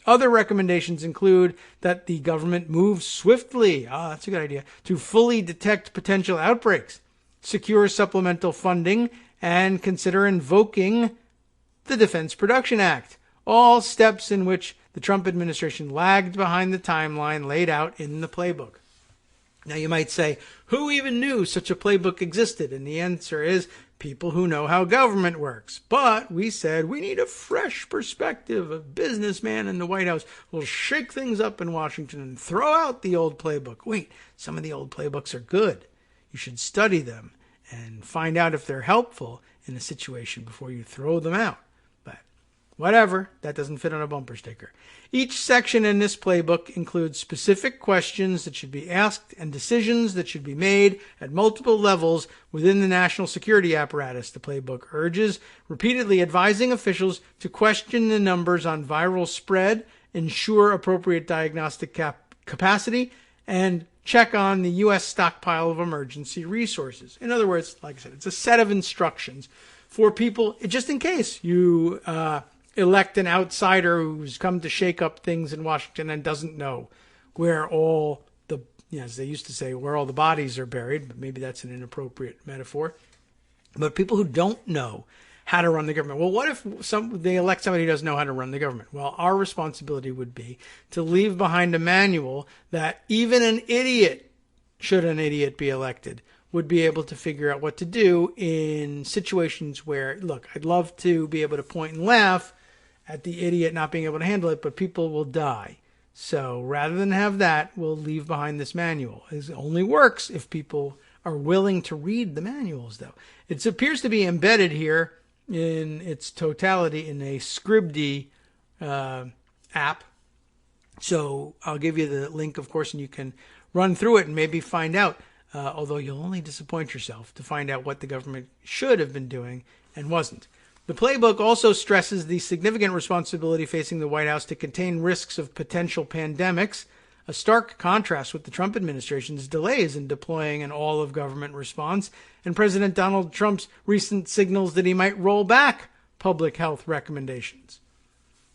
Other recommendations include that the government move swiftly, that's a good idea, to fully detect potential outbreaks, secure supplemental funding, and consider invoking the Defense Production Act. All steps in which the Trump administration lagged behind the timeline laid out in the playbook. Now you might say, who even knew such a playbook existed? And the answer is people who know how government works. But we said we need a fresh perspective. A businessman in the White House will shake things up in Washington and throw out the old playbook. Wait, some of the old playbooks are good. You should study them and find out if they're helpful in a situation before you throw them out. But whatever, that doesn't fit on a bumper sticker. Each section in this playbook includes specific questions that should be asked and decisions that should be made at multiple levels within the national security apparatus. The playbook urges, repeatedly advising officials to question the numbers on viral spread, ensure appropriate diagnostic capacity, and check on the U.S. stockpile of emergency resources. In other words, like I said, it's a set of instructions for people, just in case you elect an outsider who's come to shake up things in Washington and doesn't know where all the, as they used to say, where all the bodies are buried, but maybe that's an inappropriate metaphor. But people who don't know how to run the government. Well, what if they elect somebody who doesn't know how to run the government? Well, our responsibility would be to leave behind a manual that even an idiot, should an idiot be elected, would be able to figure out what to do in situations where, look, I'd love to be able to point and laugh at the idiot not being able to handle it, but people will die. So rather than have that, we'll leave behind this manual. It only works if people are willing to read the manuals, though. It appears to be embedded here in its totality in a Scribd app. So I'll give you the link, of course, and you can run through it and maybe find out, although you'll only disappoint yourself to find out what the government should have been doing and wasn't. The playbook also stresses the significant responsibility facing the White House to contain risks of potential pandemics, a stark contrast with the Trump administration's delays in deploying an all-of-government response and President Donald Trump's recent signals that he might roll back public health recommendations.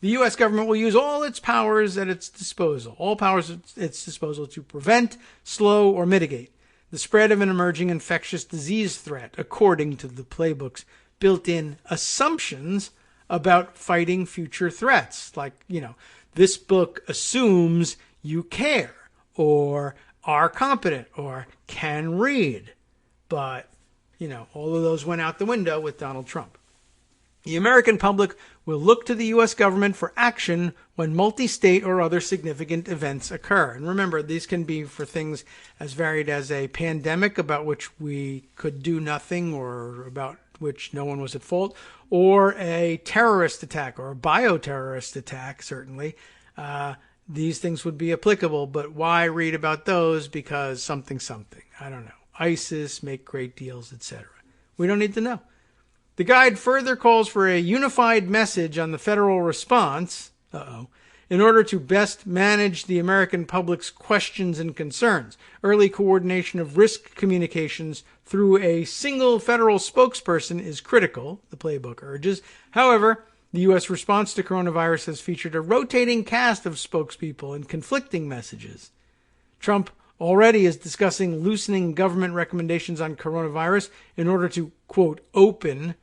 The U.S. government will use all its powers at its disposal, to prevent, slow, or mitigate the spread of an emerging infectious disease threat, according to the playbook's built-in assumptions about fighting future threats. Like, this book assumes you care or are competent or can read. But, all of those went out the window with Donald Trump. The American public will look to the U.S. government for action when multi-state or other significant events occur. And remember, these can be for things as varied as a pandemic about which we could do nothing or about which no one was at fault, or a terrorist attack or a bioterrorist attack, certainly. These things would be applicable, but why read about those? Because something. I don't know. ISIS, make great deals, etc. We don't need to know. The guide further calls for a unified message on the federal response, in order to best manage the American public's questions and concerns. Early coordination of risk communications through a single federal spokesperson is critical, the playbook urges. However, the U.S. response to coronavirus has featured a rotating cast of spokespeople and conflicting messages. Trump already is discussing loosening government recommendations on coronavirus in order to, quote, open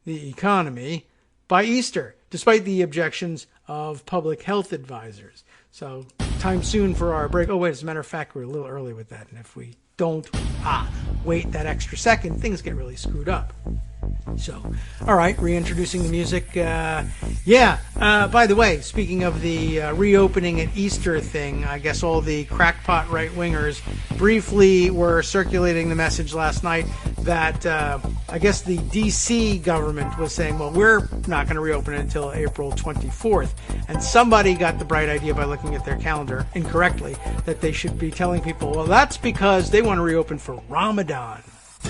the economy by Easter, despite the objections of public health advisors. So time soon for our break. Oh, wait, as a matter of fact, we're a little early with that. And if we don't wait that extra second, things get really screwed up. So, all right, reintroducing the music. By the way, speaking of the reopening at Easter thing, I guess all the crackpot right-wingers briefly were circulating the message last night that I guess the D.C. government was saying, well, we're not going to reopen it until April 24th. And somebody got the bright idea by looking at their calendar incorrectly that they should be telling people, well, that's because they want to reopen for Ramadan.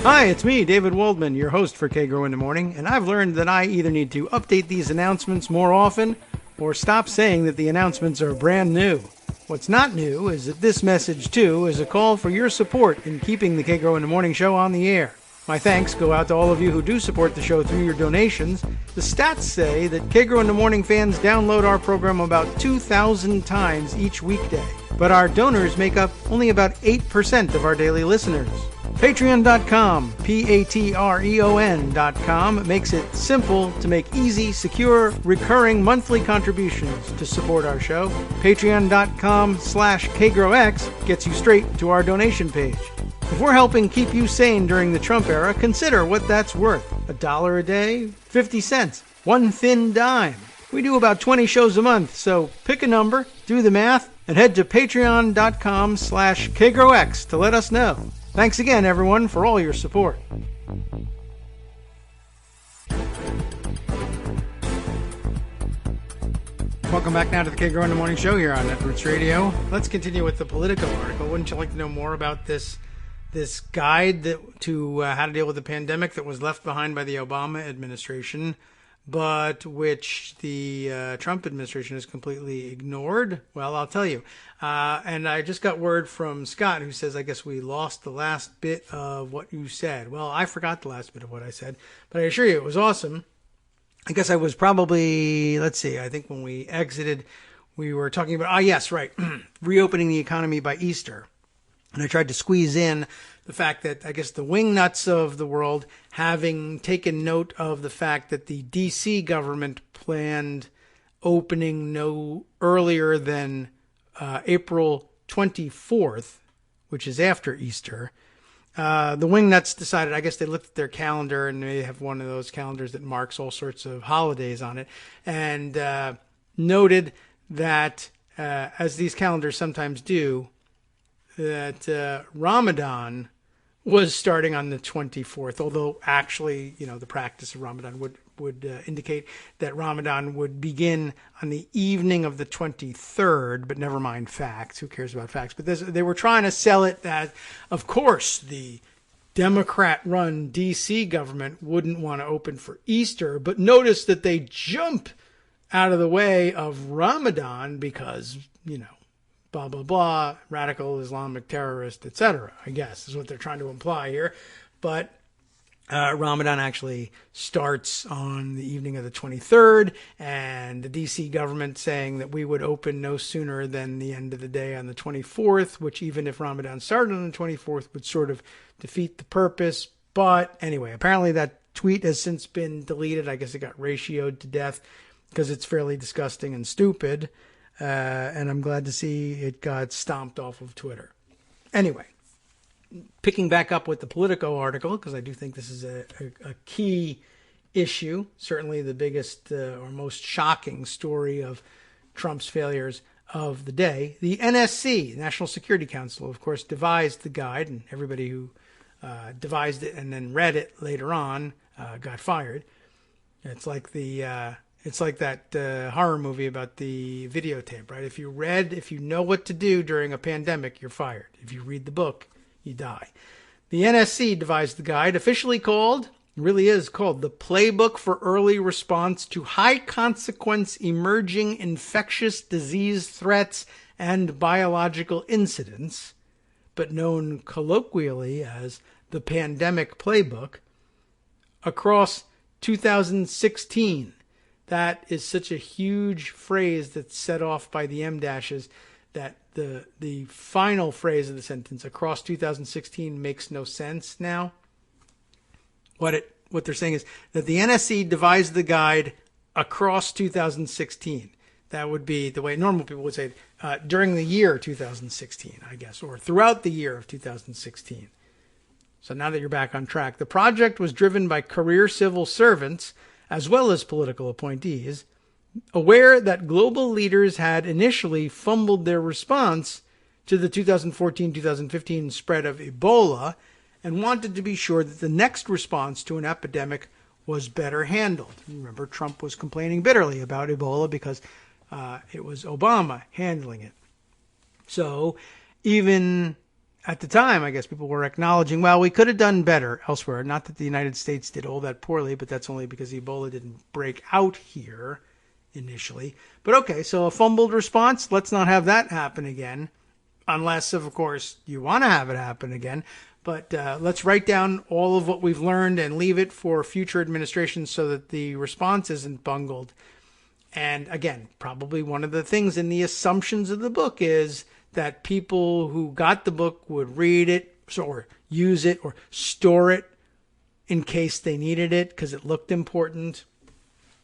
Hi, it's me, David Waldman, your host for Kagro in the Morning, and I've learned that I either need to update these announcements more often or stop saying that the announcements are brand new. What's not new is that this message, too, is a call for your support in keeping the Kagro in the Morning show on the air. My thanks go out to all of you who do support the show through your donations. The stats say that Kagro in the Morning fans download our program about 2,000 times each weekday, but our donors make up only about 8% of our daily listeners. Patreon.com, Patreon.com, makes it simple to make easy, secure, recurring monthly contributions to support our show. Patreon.com/KagroX gets you straight to our donation page. If we're helping keep you sane during the Trump era, consider what that's worth. $1 a day? 50 cents? One thin dime? We do about 20 shows a month, so pick a number, do the math, and head to Patreon.com/KagroX to let us know. Thanks again, everyone, for all your support. Welcome back now to the Kagro in the Morning show here on Netroots Radio. Let's continue with the Politico article. Wouldn't you like to know more about this guide to how to deal with the pandemic that was left behind by the Obama administration, but which the Trump administration has completely ignored? Well, I'll tell you. And I just got word from Scott, who says, I guess we lost the last bit of what you said. Well, I forgot the last bit of what I said, but I assure you it was awesome. I guess I was probably, I think when we exited, we were talking about, yes, right, reopening the economy by Easter. And I tried to squeeze in the fact that I guess the wingnuts of the world, having taken note of the fact that the D.C. government planned opening no earlier than April 24th, which is after Easter, the wingnuts decided, I guess they looked at their calendar, and they have one of those calendars that marks all sorts of holidays on it, and noted that, as these calendars sometimes do, that Ramadan was starting on the 24th, although actually, the practice of Ramadan would indicate that Ramadan would begin on the evening of the 23rd, but never mind facts. Who cares about facts? But they were trying to sell it that, of course, the Democrat-run D.C. government wouldn't want to open for Easter, but notice that they jump out of the way of Ramadan because, blah, blah, blah, radical Islamic terrorist, etc., I guess, is what they're trying to imply here. But Ramadan actually starts on the evening of the 23rd, and the D.C. government saying that we would open no sooner than the end of the day on the 24th, which even if Ramadan started on the 24th would sort of defeat the purpose. But anyway, apparently that tweet has since been deleted. I guess it got ratioed to death because it's fairly disgusting and stupid. And I'm glad to see it got stomped off of Twitter. Anyway, picking back up with the Politico article, because I do think this is a key issue, certainly the biggest or most shocking story of Trump's failures of the day. The NSC, National Security Council, of course, devised the guide, and everybody who devised it and then read it later on got fired. It's like that horror movie about the videotape, right? If you know what to do during a pandemic, you're fired. If you read the book, you die. The NSC devised the guide, officially called, really is called, The Playbook for Early Response to High Consequence Emerging Infectious Disease Threats and Biological Incidents, but known colloquially as the Pandemic Playbook, across 2016. That is such a huge phrase that's set off by the M dashes that the final phrase of the sentence, across 2016, makes no sense now. What they're saying is that the NSC devised the guide across 2016. That would be the way normal people would say during the year 2016, I guess, or throughout the year of 2016. So now that you're back on track, the project was driven by career civil servants as well as political appointees, aware that global leaders had initially fumbled their response to the 2014-2015 spread of Ebola and wanted to be sure that the next response to an epidemic was better handled. Remember, Trump was complaining bitterly about Ebola because it was Obama handling it. So even at the time, I guess people were acknowledging, well, we could have done better elsewhere. Not that the United States did all that poorly, but that's only because Ebola didn't break out here initially. But okay, so a fumbled response, let's not have that happen again. Unless, of course, you want to have it happen again. But let's write down all of what we've learned and leave it for future administrations so that the response isn't bungled. And again, probably one of the things in the assumptions of the book is that people who got the book would read it or use it or store it in case they needed it because it looked important.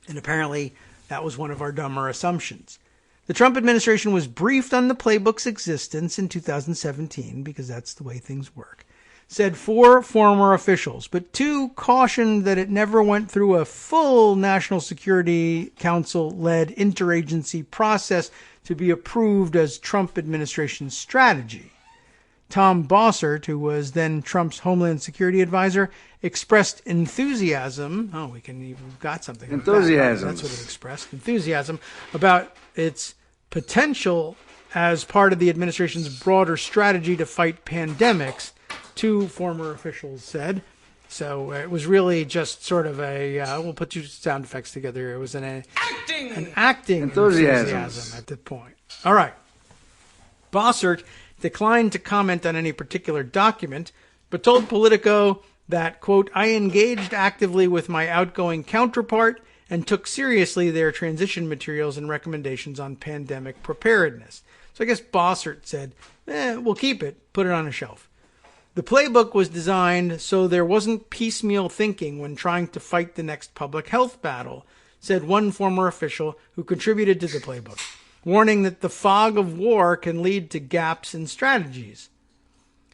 And apparently that was one of our dumber assumptions. The Trump administration was briefed on the playbook's existence in 2017 because that's the way things work. Said 4 former officials, but 2 cautioned that it never went through a full National Security Council-led interagency process to be approved as Trump administration strategy. Tom Bossert, who was then Trump's Homeland Security advisor, expressed enthusiasm. Oh, we've got something. Enthusiasm. That's what it expressed. Enthusiasm about its potential as part of the administration's broader strategy to fight pandemics, 2 former officials said. So it was really just sort of we'll put 2 sound effects together. It was an acting enthusiasm at the point. All right. Bossert declined to comment on any particular document, but told Politico that, quote, I engaged actively with my outgoing counterpart and took seriously their transition materials and recommendations on pandemic preparedness. So I guess Bossert said, we'll keep it, put it on a shelf. The playbook was designed so there wasn't piecemeal thinking when trying to fight the next public health battle, said one former official who contributed to the playbook, warning that the fog of war can lead to gaps in strategies.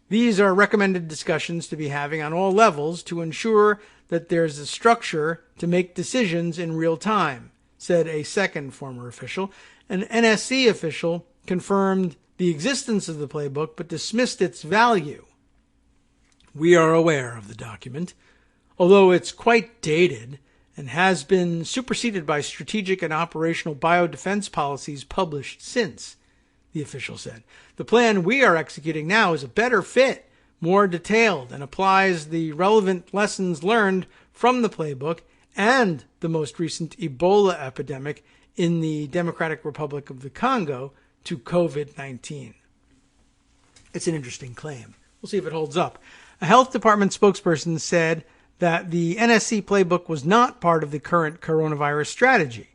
These are recommended discussions to be having on all levels to ensure that there's a structure to make decisions in real time, said a second former official. An NSC official confirmed the existence of the playbook but dismissed its value. We are aware of the document, although it's quite dated and has been superseded by strategic and operational biodefense policies published since, the official said. The plan we are executing now is a better fit, more detailed, and applies the relevant lessons learned from the playbook and the most recent Ebola epidemic in the Democratic Republic of the Congo to COVID-19. It's an interesting claim. We'll see if it holds up. A health department spokesperson said that the NSC playbook was not part of the current coronavirus strategy.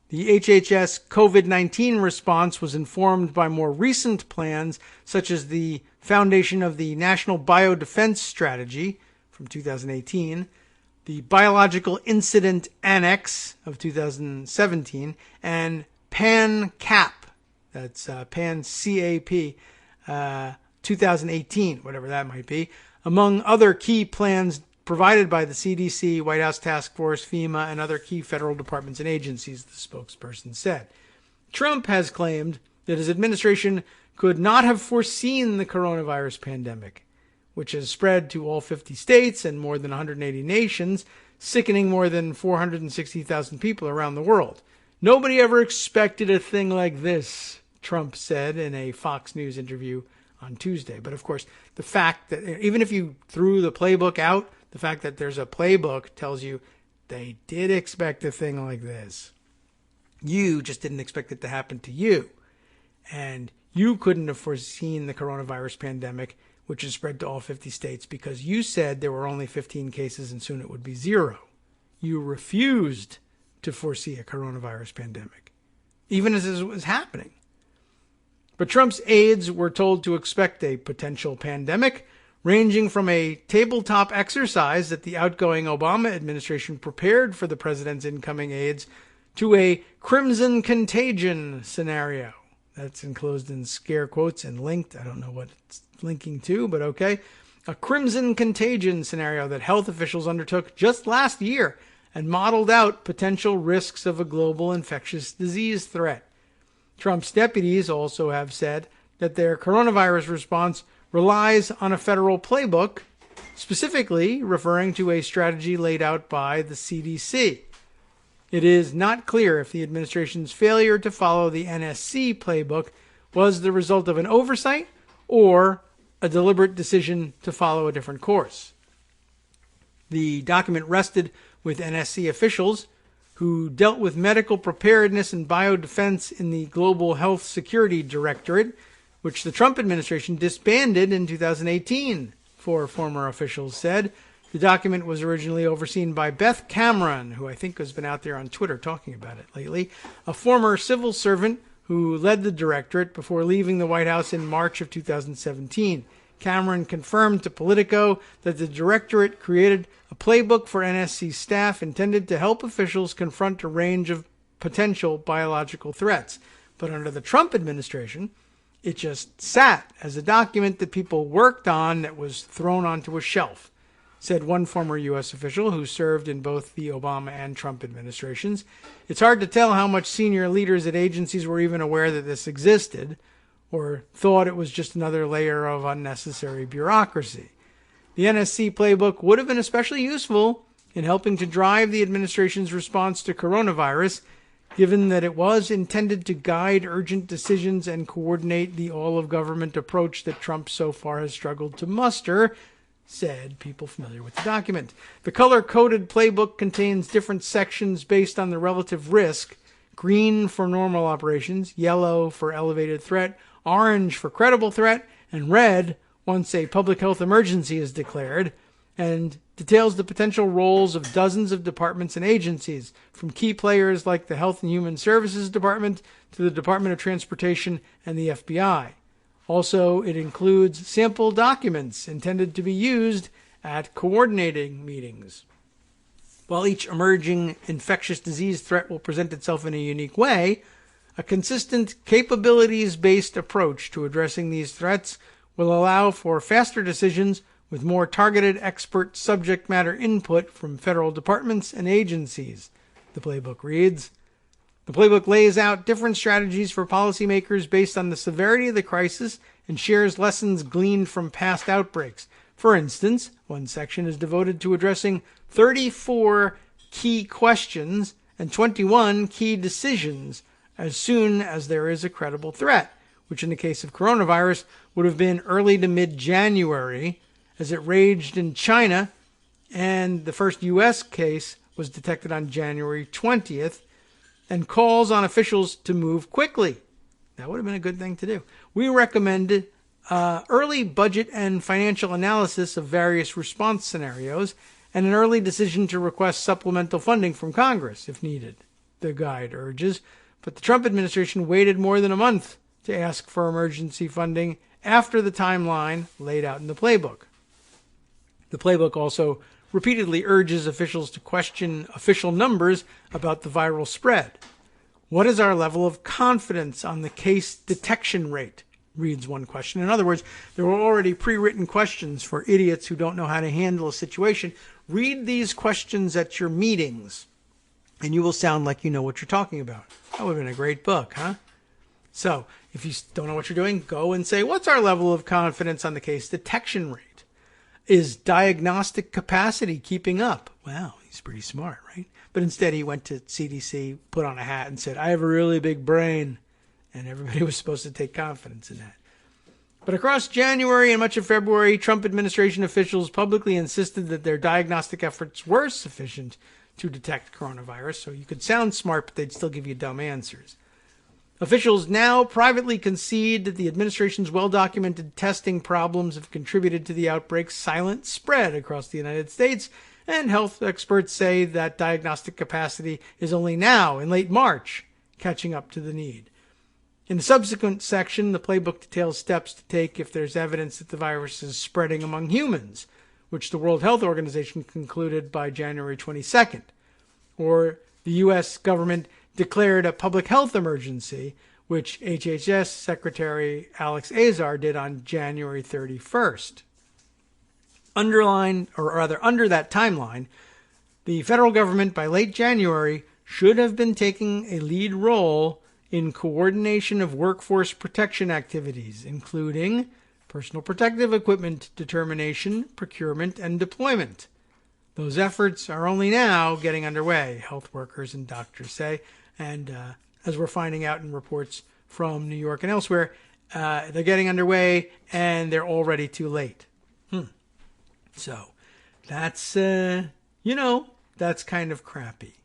The HHS COVID-19 response was informed by more recent plans, such as the foundation of the National Biodefense Strategy from 2018, the Biological Incident Annex of 2017, and PAN-CAP, that's PAN-CAP, 2018, whatever that might be, among other key plans provided by the CDC, White House Task Force, FEMA, and other key federal departments and agencies, the spokesperson said. Trump has claimed that his administration could not have foreseen the coronavirus pandemic, which has spread to all 50 states and more than 180 nations, sickening more than 460,000 people around the world. Nobody ever expected a thing like this, Trump said in a Fox News interview on Tuesday. But of course, the fact that even if you threw the playbook out, the fact that there's a playbook tells you they did expect a thing like this. You just didn't expect it to happen to you. And you couldn't have foreseen the coronavirus pandemic, which has spread to all 50 states, because you said there were only 15 cases and soon it would be 0. You refused to foresee a coronavirus pandemic, even as it was happening. But Trump's aides were told to expect a potential pandemic, ranging from a tabletop exercise that the outgoing Obama administration prepared for the president's incoming aides to a crimson contagion scenario, That's enclosed in scare quotes and linked. I don't know what it's linking to, but okay. A crimson contagion scenario that health officials undertook just last year and modeled out potential risks of a global infectious disease threat. Trump's deputies also have said that their coronavirus response relies on a federal playbook, specifically referring to a strategy laid out by the CDC. It is not clear if the administration's failure to follow the NSC playbook was the result of an oversight or a deliberate decision to follow a different course. The document rested with NSC officials who dealt with medical preparedness and biodefense in the Global Health Security Directorate, which the Trump administration disbanded in 2018, four former officials said. The document was originally overseen by Beth Cameron, who I think has been out there on Twitter talking about it lately, a former civil servant who led the directorate before leaving the White House in March of 2017. Cameron confirmed to Politico that the directorate created a playbook for NSC staff intended to help officials confront a range of potential biological threats. But under the Trump administration, it just sat as a document that people worked on that was thrown onto a shelf, said one former U.S. official who served in both the Obama and Trump administrations. It's hard to tell how much senior leaders at agencies were even aware that this existed or thought it was just another layer of unnecessary bureaucracy. The NSC playbook would have been especially useful in helping to drive the administration's response to coronavirus, given that it was intended to guide urgent decisions and coordinate the all-of-government approach that Trump so far has struggled to muster, said people familiar with the document. The color-coded playbook contains different sections based on the relative risk: green for normal operations, yellow for elevated threat, orange for credible threat, and red once a public health emergency is declared, and details the potential roles of dozens of departments and agencies, from key players like the Health and Human Services Department to the Department of Transportation and the FBI. Also, it includes sample documents intended to be used at coordinating meetings. While each emerging infectious disease threat will present itself in a unique way, a consistent capabilities-based approach to addressing these threats will allow for faster decisions with more targeted expert subject matter input from federal departments and agencies, the playbook reads. The playbook lays out different strategies for policymakers based on the severity of the crisis and shares lessons gleaned from past outbreaks. For instance, one section is devoted to addressing 34 key questions and 21 key decisions as soon as there is a credible threat, which in the case of coronavirus would have been early to mid-January, as it raged in China, and the first U.S. case was detected on January 20th, and calls on officials to move quickly. That would have been a good thing to do. We recommended early budget and financial analysis of various response scenarios and an early decision to request supplemental funding from Congress if needed, the guide urges. But the Trump administration waited more than a month to ask for emergency funding after the timeline laid out in the playbook. The playbook also repeatedly urges officials to question official numbers about the viral spread. What is our level of confidence on the case detection rate? Reads one question. In other words, there were already pre-written questions for idiots who don't know how to handle a situation. Read these questions at your meetings, and you will sound like you know what you're talking about. That would have been a great book, huh? So, if you don't know what you're doing, go and say, what's our level of confidence on the case detection rate? Is diagnostic capacity keeping up? Wow, he's pretty smart, right? But instead he went to CDC, put on a hat, and said, I have a really big brain. And everybody was supposed to take confidence in that. But across January and much of February, Trump administration officials publicly insisted that their diagnostic efforts were sufficient to detect coronavirus. So you could sound smart, but they'd still give you dumb answers. Officials now privately concede that the administration's well-documented testing problems have contributed to the outbreak's silent spread across the United States, and health experts say that diagnostic capacity is only now, in late March, catching up to the need. In the subsequent section, the playbook details steps to take if there's evidence that the virus is spreading among humans, which the World Health Organization concluded by January 22nd, or the U.S. government declared a public health emergency, which HHS Secretary Alex Azar did on January 31st. Under that timeline, the federal government by late January should have been taking a lead role in coordination of workforce protection activities, including personal protective equipment determination, procurement, and deployment. Those efforts are only now getting underway, health workers and doctors say, and as we're finding out in reports from New York and elsewhere, they're getting underway and they're already too late. So that's, that's kind of crappy.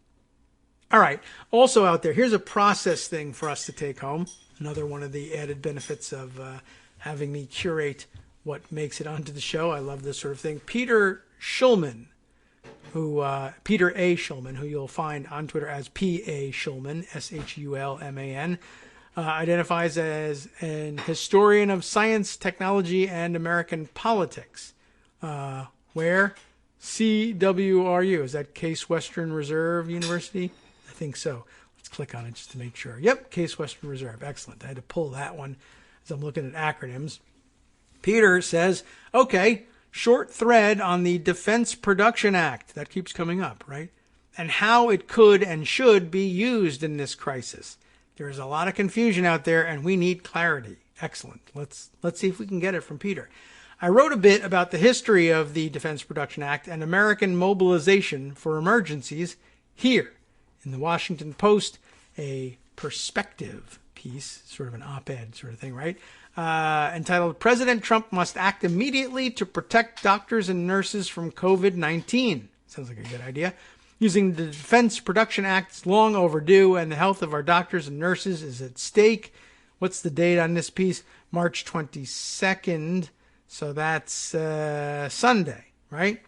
All right. Also out there, here's a process thing for us to take home. Another one of the added benefits of having me curate what makes it onto the show. I love this sort of thing. Peter A. Schulman, who you'll find on Twitter as P.A. Schulman, Shulman, identifies as an historian of science, technology, and American politics. Where? CWRU. Is that Case Western Reserve University? I think so. Let's click on it just to make sure. Yep, Case Western Reserve. Excellent. I had to pull that one as I'm looking at acronyms. Peter says, okay, short thread on the Defense Production Act. That keeps coming up, right? And how it could and should be used in this crisis. There's a lot of confusion out there, and we need clarity. Excellent. Let's see if we can get it from Peter. I wrote a bit about the history of the Defense Production Act and American mobilization for emergencies here in the Washington Post, a perspective piece, sort of an op-ed sort of thing, right? Entitled, President Trump Must Act Immediately to Protect Doctors and Nurses from COVID-19. Sounds like a good idea. Using the Defense Production Act is long overdue, and the health of our doctors and nurses is at stake. What's the date on this piece? March 22nd. So that's Sunday, right?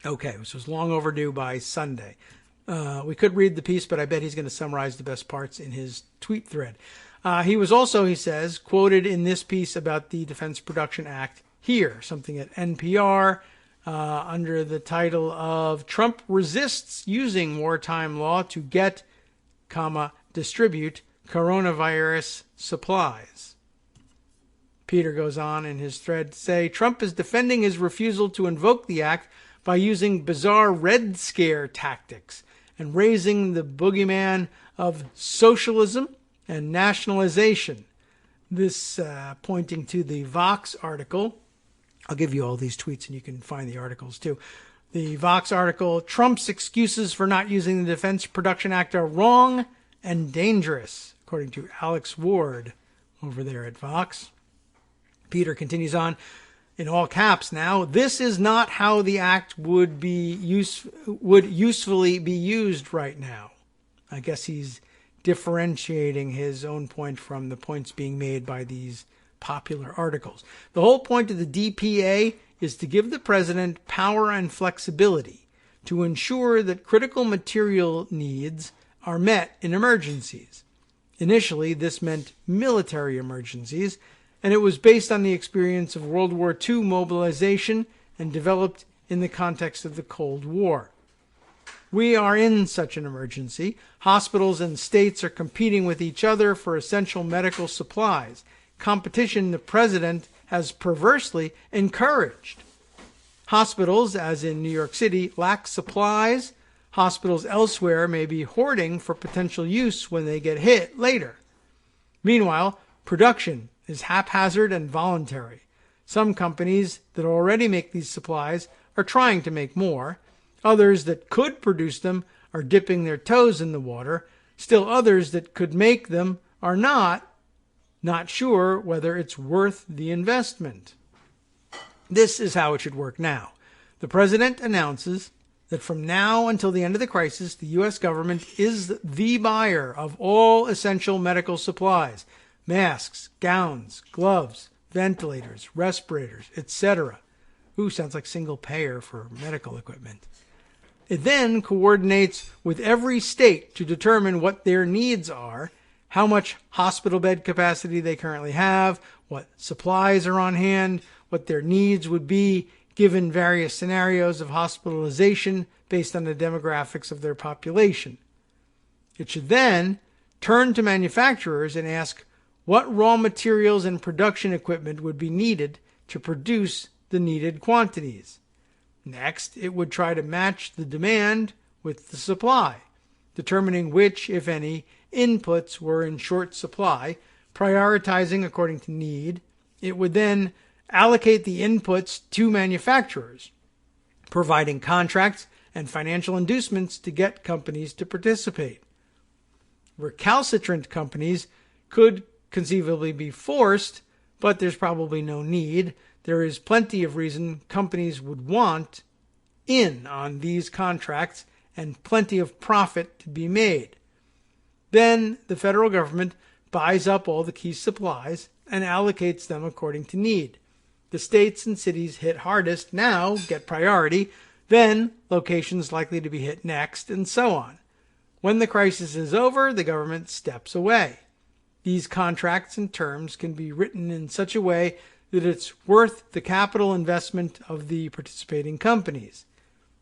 Okay, so it's long overdue by Sunday. We could read the piece, but I bet he's going to summarize the best parts in his tweet thread. He was also, he says, quoted in this piece about the Defense Production Act here, something at NPR, under the title of Trump Resists Using Wartime Law to Get, Distribute Coronavirus Supplies. Peter goes on in his thread to say, Trump is defending his refusal to invoke the act by using bizarre Red Scare tactics and raising the boogeyman of socialism and nationalization. This pointing to the Vox article. I'll give you all these tweets and you can find the articles too. The Vox article, Trump's excuses for not using the Defense Production Act are wrong and dangerous, according to Alex Ward over there at Vox. Peter continues on in all caps now. This is not how the act would usefully be used right now. I guess he's differentiating his own point from the points being made by these popular articles. The whole point of the DPA is to give the president power and flexibility to ensure that critical material needs are met in emergencies. Initially, this meant military emergencies, and it was based on the experience of World War II mobilization and developed in the context of the Cold War. We are in such an emergency. Hospitals and states are competing with each other for essential medical supplies, competition the president has perversely encouraged. Hospitals, as in New York City, lack supplies. Hospitals elsewhere may be hoarding for potential use when they get hit later. Meanwhile, production is haphazard and voluntary. Some companies that already make these supplies are trying to make more. Others that could produce them are dipping their toes in the water. Still others that could make them are not sure whether it's worth the investment. This is how it should work now. The president announces that from now until the end of the crisis, the U.S. government is the buyer of all essential medical supplies. Masks, gowns, gloves, ventilators, respirators, etc. Ooh, sounds like single payer for medical equipment. It then coordinates with every state to determine what their needs are, how much hospital bed capacity they currently have, what supplies are on hand, what their needs would be given various scenarios of hospitalization based on the demographics of their population. It should then turn to manufacturers and ask what raw materials and production equipment would be needed to produce the needed quantities. Next, it would try to match the demand with the supply, determining which, if any, inputs were in short supply, prioritizing according to need. It would then allocate the inputs to manufacturers, providing contracts and financial inducements to get companies to participate. Recalcitrant companies could conceivably be forced, but there's probably no need. There is plenty of reason companies would want in on these contracts and plenty of profit to be made. Then the federal government buys up all the key supplies and allocates them according to need. The states and cities hit hardest now get priority, then locations likely to be hit next, and so on. When the crisis is over, the government steps away. These contracts and terms can be written in such a way that it's worth the capital investment of the participating companies.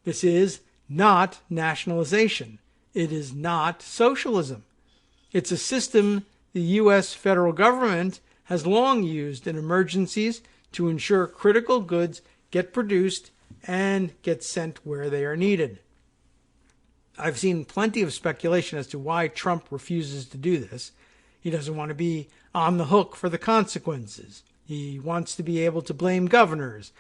This is not nationalization. It is not socialism. It's a system the U.S. federal government has long used in emergencies to ensure critical goods get produced and get sent where they are needed. I've seen plenty of speculation as to why Trump refuses to do this. He doesn't want to be on the hook for the consequences. He wants to be able to blame governors,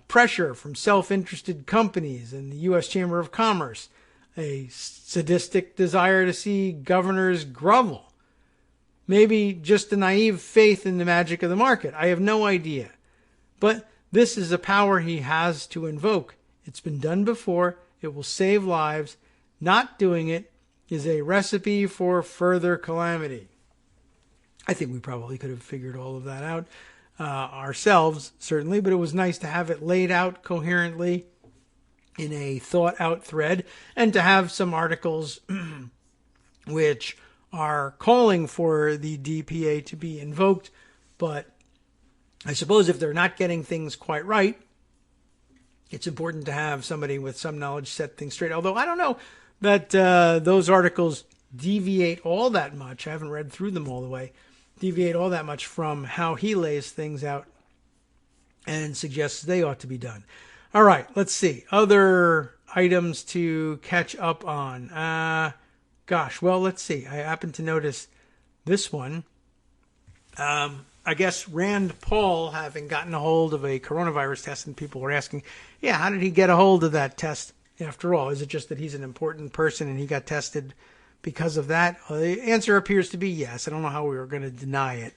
pressure from self-interested companies and the U.S. Chamber of Commerce, a sadistic desire to see governors grovel. Maybe just a naive faith in the magic of the market. I have no idea. But this is a power he has to invoke. It's been done before. It will save lives. Not doing it is a recipe for further calamity. I think we probably could have figured all of that out ourselves, certainly, but it was nice to have it laid out coherently in a thought-out thread and to have some articles which are calling for the DPA to be invoked, but I suppose if they're not getting things quite right, it's important to have somebody with some knowledge set things straight. Although I don't know that those articles deviate all that much. I haven't read through them all the way. Deviate all that much from how he lays things out and suggests they ought to be done. All right, let's see. Other items to catch up on. Well, let's see. I happen to notice this one. I guess Rand Paul having gotten a hold of a coronavirus test, and people were asking, how did he get a hold of that test after all? Is it just that he's an important person and he got tested because of that? Well, the answer appears to be yes. I don't know how we were going to deny it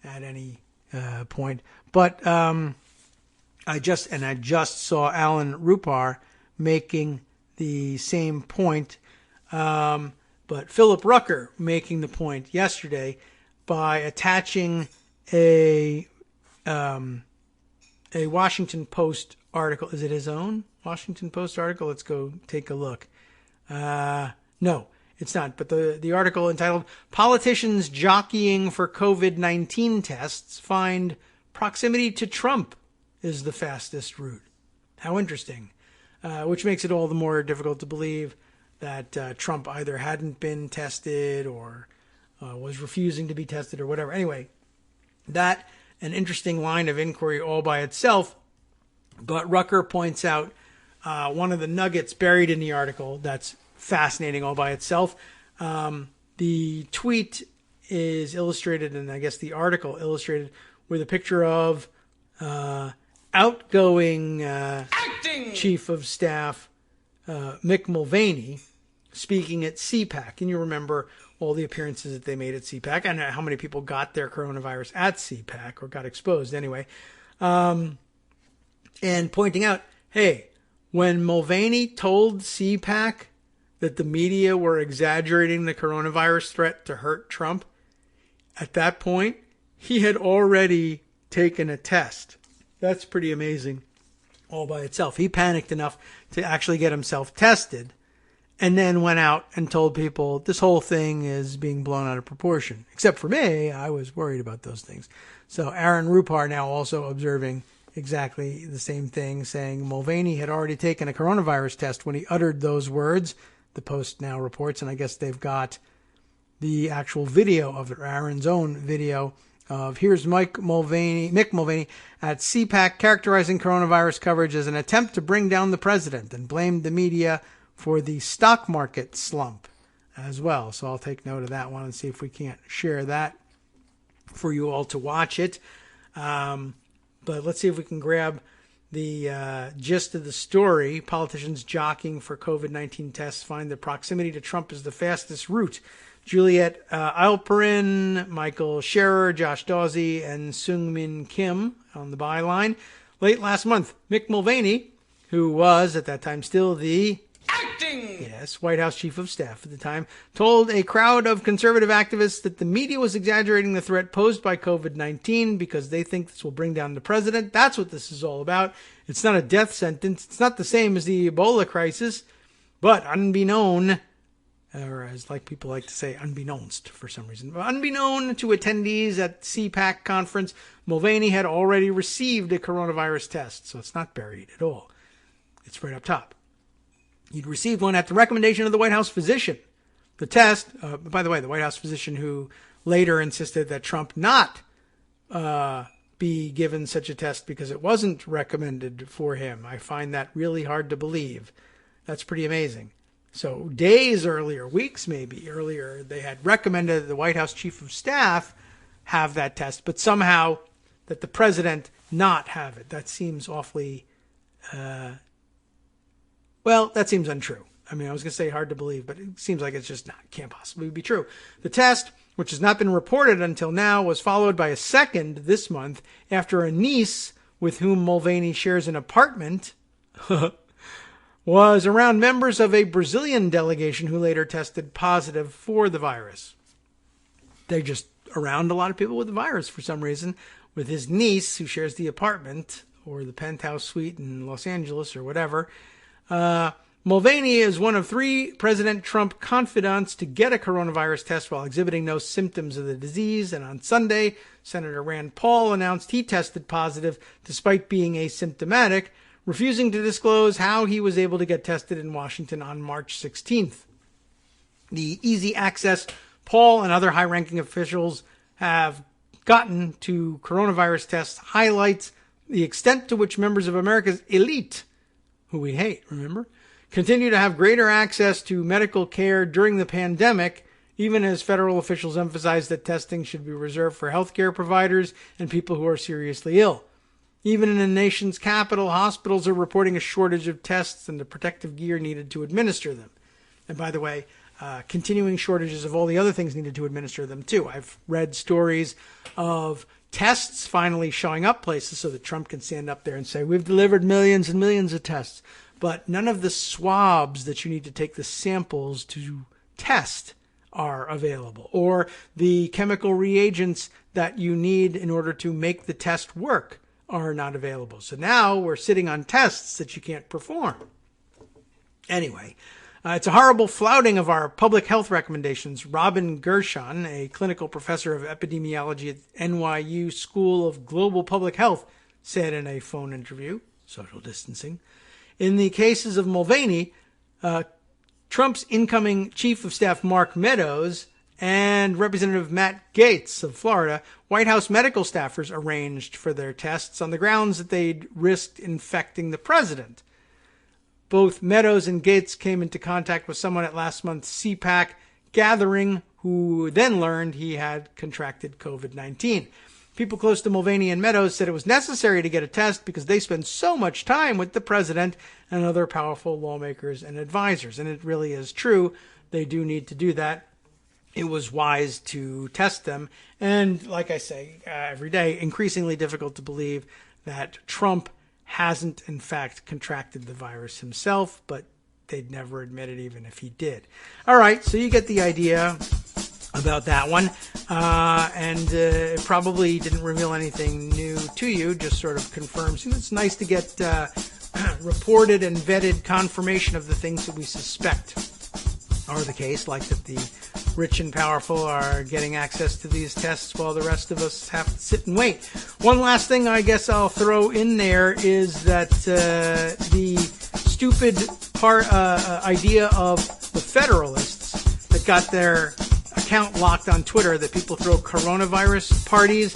at any point. But I just saw Alan Rupar making the same point. But Philip Rucker making the point yesterday by attaching a Washington Post article. Is it his own Washington Post article? Let's go take a look. No, it's not. But the article entitled "Politicians Jockeying for COVID-19 Tests Find Proximity to Trump is the Fastest Route." How interesting. Which makes it all the more difficult to believe that Trump either hadn't been tested or was refusing to be tested or whatever. Anyway, that an interesting line of inquiry all by itself. But Rucker points out one of the nuggets buried in the article that's fascinating all by itself. The tweet is illustrated, and I guess the article illustrated with a picture of outgoing Chief of Staff Mick Mulvaney speaking at CPAC. And you remember all the appearances that they made at CPAC and how many people got their coronavirus at CPAC or got exposed anyway. And pointing out, hey, when Mulvaney told CPAC that the media were exaggerating the coronavirus threat to hurt Trump, at that point, he had already taken a test. That's pretty amazing all by itself. He panicked enough to actually get himself tested and then went out and told people this whole thing is being blown out of proportion. Except for me, I was worried about those things. So Aaron Rupar now also observing exactly the same thing, saying Mulvaney had already taken a coronavirus test when he uttered those words. The Post now reports, and I guess they've got the actual video of it, Aaron's own video of here's Mick Mulvaney at CPAC characterizing coronavirus coverage as an attempt to bring down the president and blamed the media for the stock market slump as well. So I'll take note of that one and see if we can't share that for you all to watch it. But let's see if we can grab the gist of the story. Politicians jockeying for COVID-19 tests find that proximity to Trump is the fastest route. Juliet Alperin, Michael Scherer, Josh Dawsey, and Seung-Min Kim on the byline. Late last month, Mick Mulvaney, who was at that time still the White House chief of staff at the time, told a crowd of conservative activists that the media was exaggerating the threat posed by COVID-19 because they think this will bring down the president. That's what this is all about. It's not a death sentence. It's not the same as the Ebola crisis, but unbeknown, or as like people like to say, unbeknownst for some reason, unbeknown to attendees at CPAC conference, Mulvaney had already received a coronavirus test, so it's not buried at all. It's right up top. He'd received one at the recommendation of the White House physician. The test, by the way, the White House physician who later insisted that Trump not be given such a test because it wasn't recommended for him. I find that really hard to believe. That's pretty amazing. So days earlier, weeks maybe earlier, they had recommended the White House chief of staff have that test, but somehow that the president not have it. That seems awfully... Well, that seems untrue. I mean, I was going to say hard to believe, but it seems like it's just not, can't possibly be true. The test, which has not been reported until now, was followed by a second this month after a niece with whom Mulvaney shares an apartment was around members of a Brazilian delegation who later tested positive for the virus. They're just around a lot of people with the virus for some reason. With his niece, who shares the apartment or the penthouse suite in Los Angeles or whatever, Mulvaney is one of 3 President Trump confidants to get a coronavirus test while exhibiting no symptoms of the disease. And on Sunday, Senator Rand Paul announced he tested positive despite being asymptomatic, refusing to disclose how he was able to get tested in Washington on March 16th. The easy access Paul and other high-ranking officials have gotten to coronavirus tests highlights the extent to which members of America's elite, who we hate, remember, continue to have greater access to medical care during the pandemic, even as federal officials emphasize that testing should be reserved for healthcare providers and people who are seriously ill. Even in the nation's capital, hospitals are reporting a shortage of tests and the protective gear needed to administer them. And by the way, continuing shortages of all the other things needed to administer them too. I've read stories of tests finally showing up places so that Trump can stand up there and say, we've delivered millions and millions of tests. But none of the swabs that you need to take the samples to test are available, or the chemical reagents that you need in order to make the test work are not available. So now we're sitting on tests that you can't perform. Anyway, it's a horrible flouting of our public health recommendations. Robin Gershon, a clinical professor of epidemiology at NYU School of Global Public Health, said in a phone interview, social distancing. In the cases of Mulvaney, Trump's incoming chief of staff Mark Meadows and Representative Matt Gaetz of Florida, White House medical staffers arranged for their tests on the grounds that they'd risked infecting the president. Both Meadows and Gaetz came into contact with someone at last month's CPAC gathering who then learned he had contracted COVID-19. People close to Mulvaney and Meadows said it was necessary to get a test because they spend so much time with the president and other powerful lawmakers and advisors. And it really is true. They do need to do that. It was wise to test them. And like I say every day, increasingly difficult to believe that Trump hasn't, in fact, contracted the virus himself, but they'd never admit it even if he did. All right, so you get the idea about that one. And it probably didn't reveal anything new to you, just sort of confirms. It's nice to get reported and vetted confirmation of the things that we suspect are the case, like that the rich and powerful are getting access to these tests while the rest of us have to sit and wait. One last thing I guess I'll throw in there is that the stupid idea of the Federalists that got their account locked on Twitter that people throw coronavirus parties.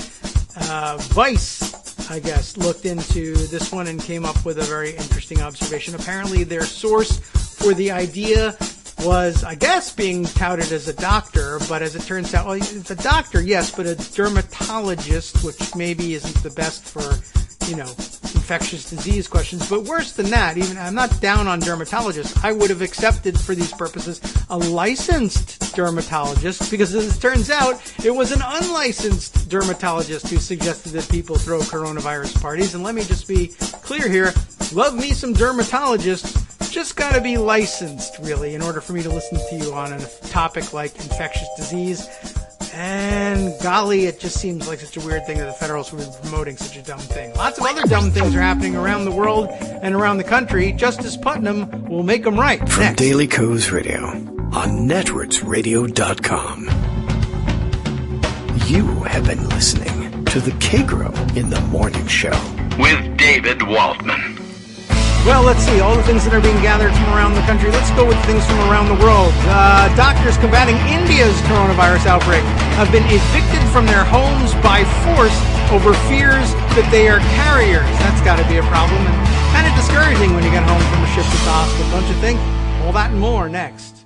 Vice, I guess, looked into this one and came up with a very interesting observation. Apparently, their source for the idea was, I guess, being touted as a doctor, but as it turns out, well, it's a doctor, yes, but a dermatologist, which maybe isn't the best for, infectious disease questions. But worse than that, even I'm not down on dermatologists. I would have accepted for these purposes a licensed dermatologist, because as it turns out, it was an unlicensed dermatologist who suggested that people throw coronavirus parties. And let me just be clear here, love me some dermatologists. Just got to be licensed, really, in order for me to listen to you on a topic like infectious disease. And golly, it just seems like such a weird thing that the Federalists would be promoting such a dumb thing. Lots of other dumb things are happening around the world and around the country. Justice Putnam will make them right. From Next. Daily Kos Radio on netrootsradio.com. You have been listening to the Kagro in the Morning Show with David Waldman. Well, let's see, all the things that are being gathered from around the country. Let's go with things from around the world. Doctors combating India's coronavirus outbreak have been evicted from their homes by force over fears that they are carriers. That's got to be a problem, and kind of discouraging when you get home from a shift at the hospital, don't you think? All that and more next.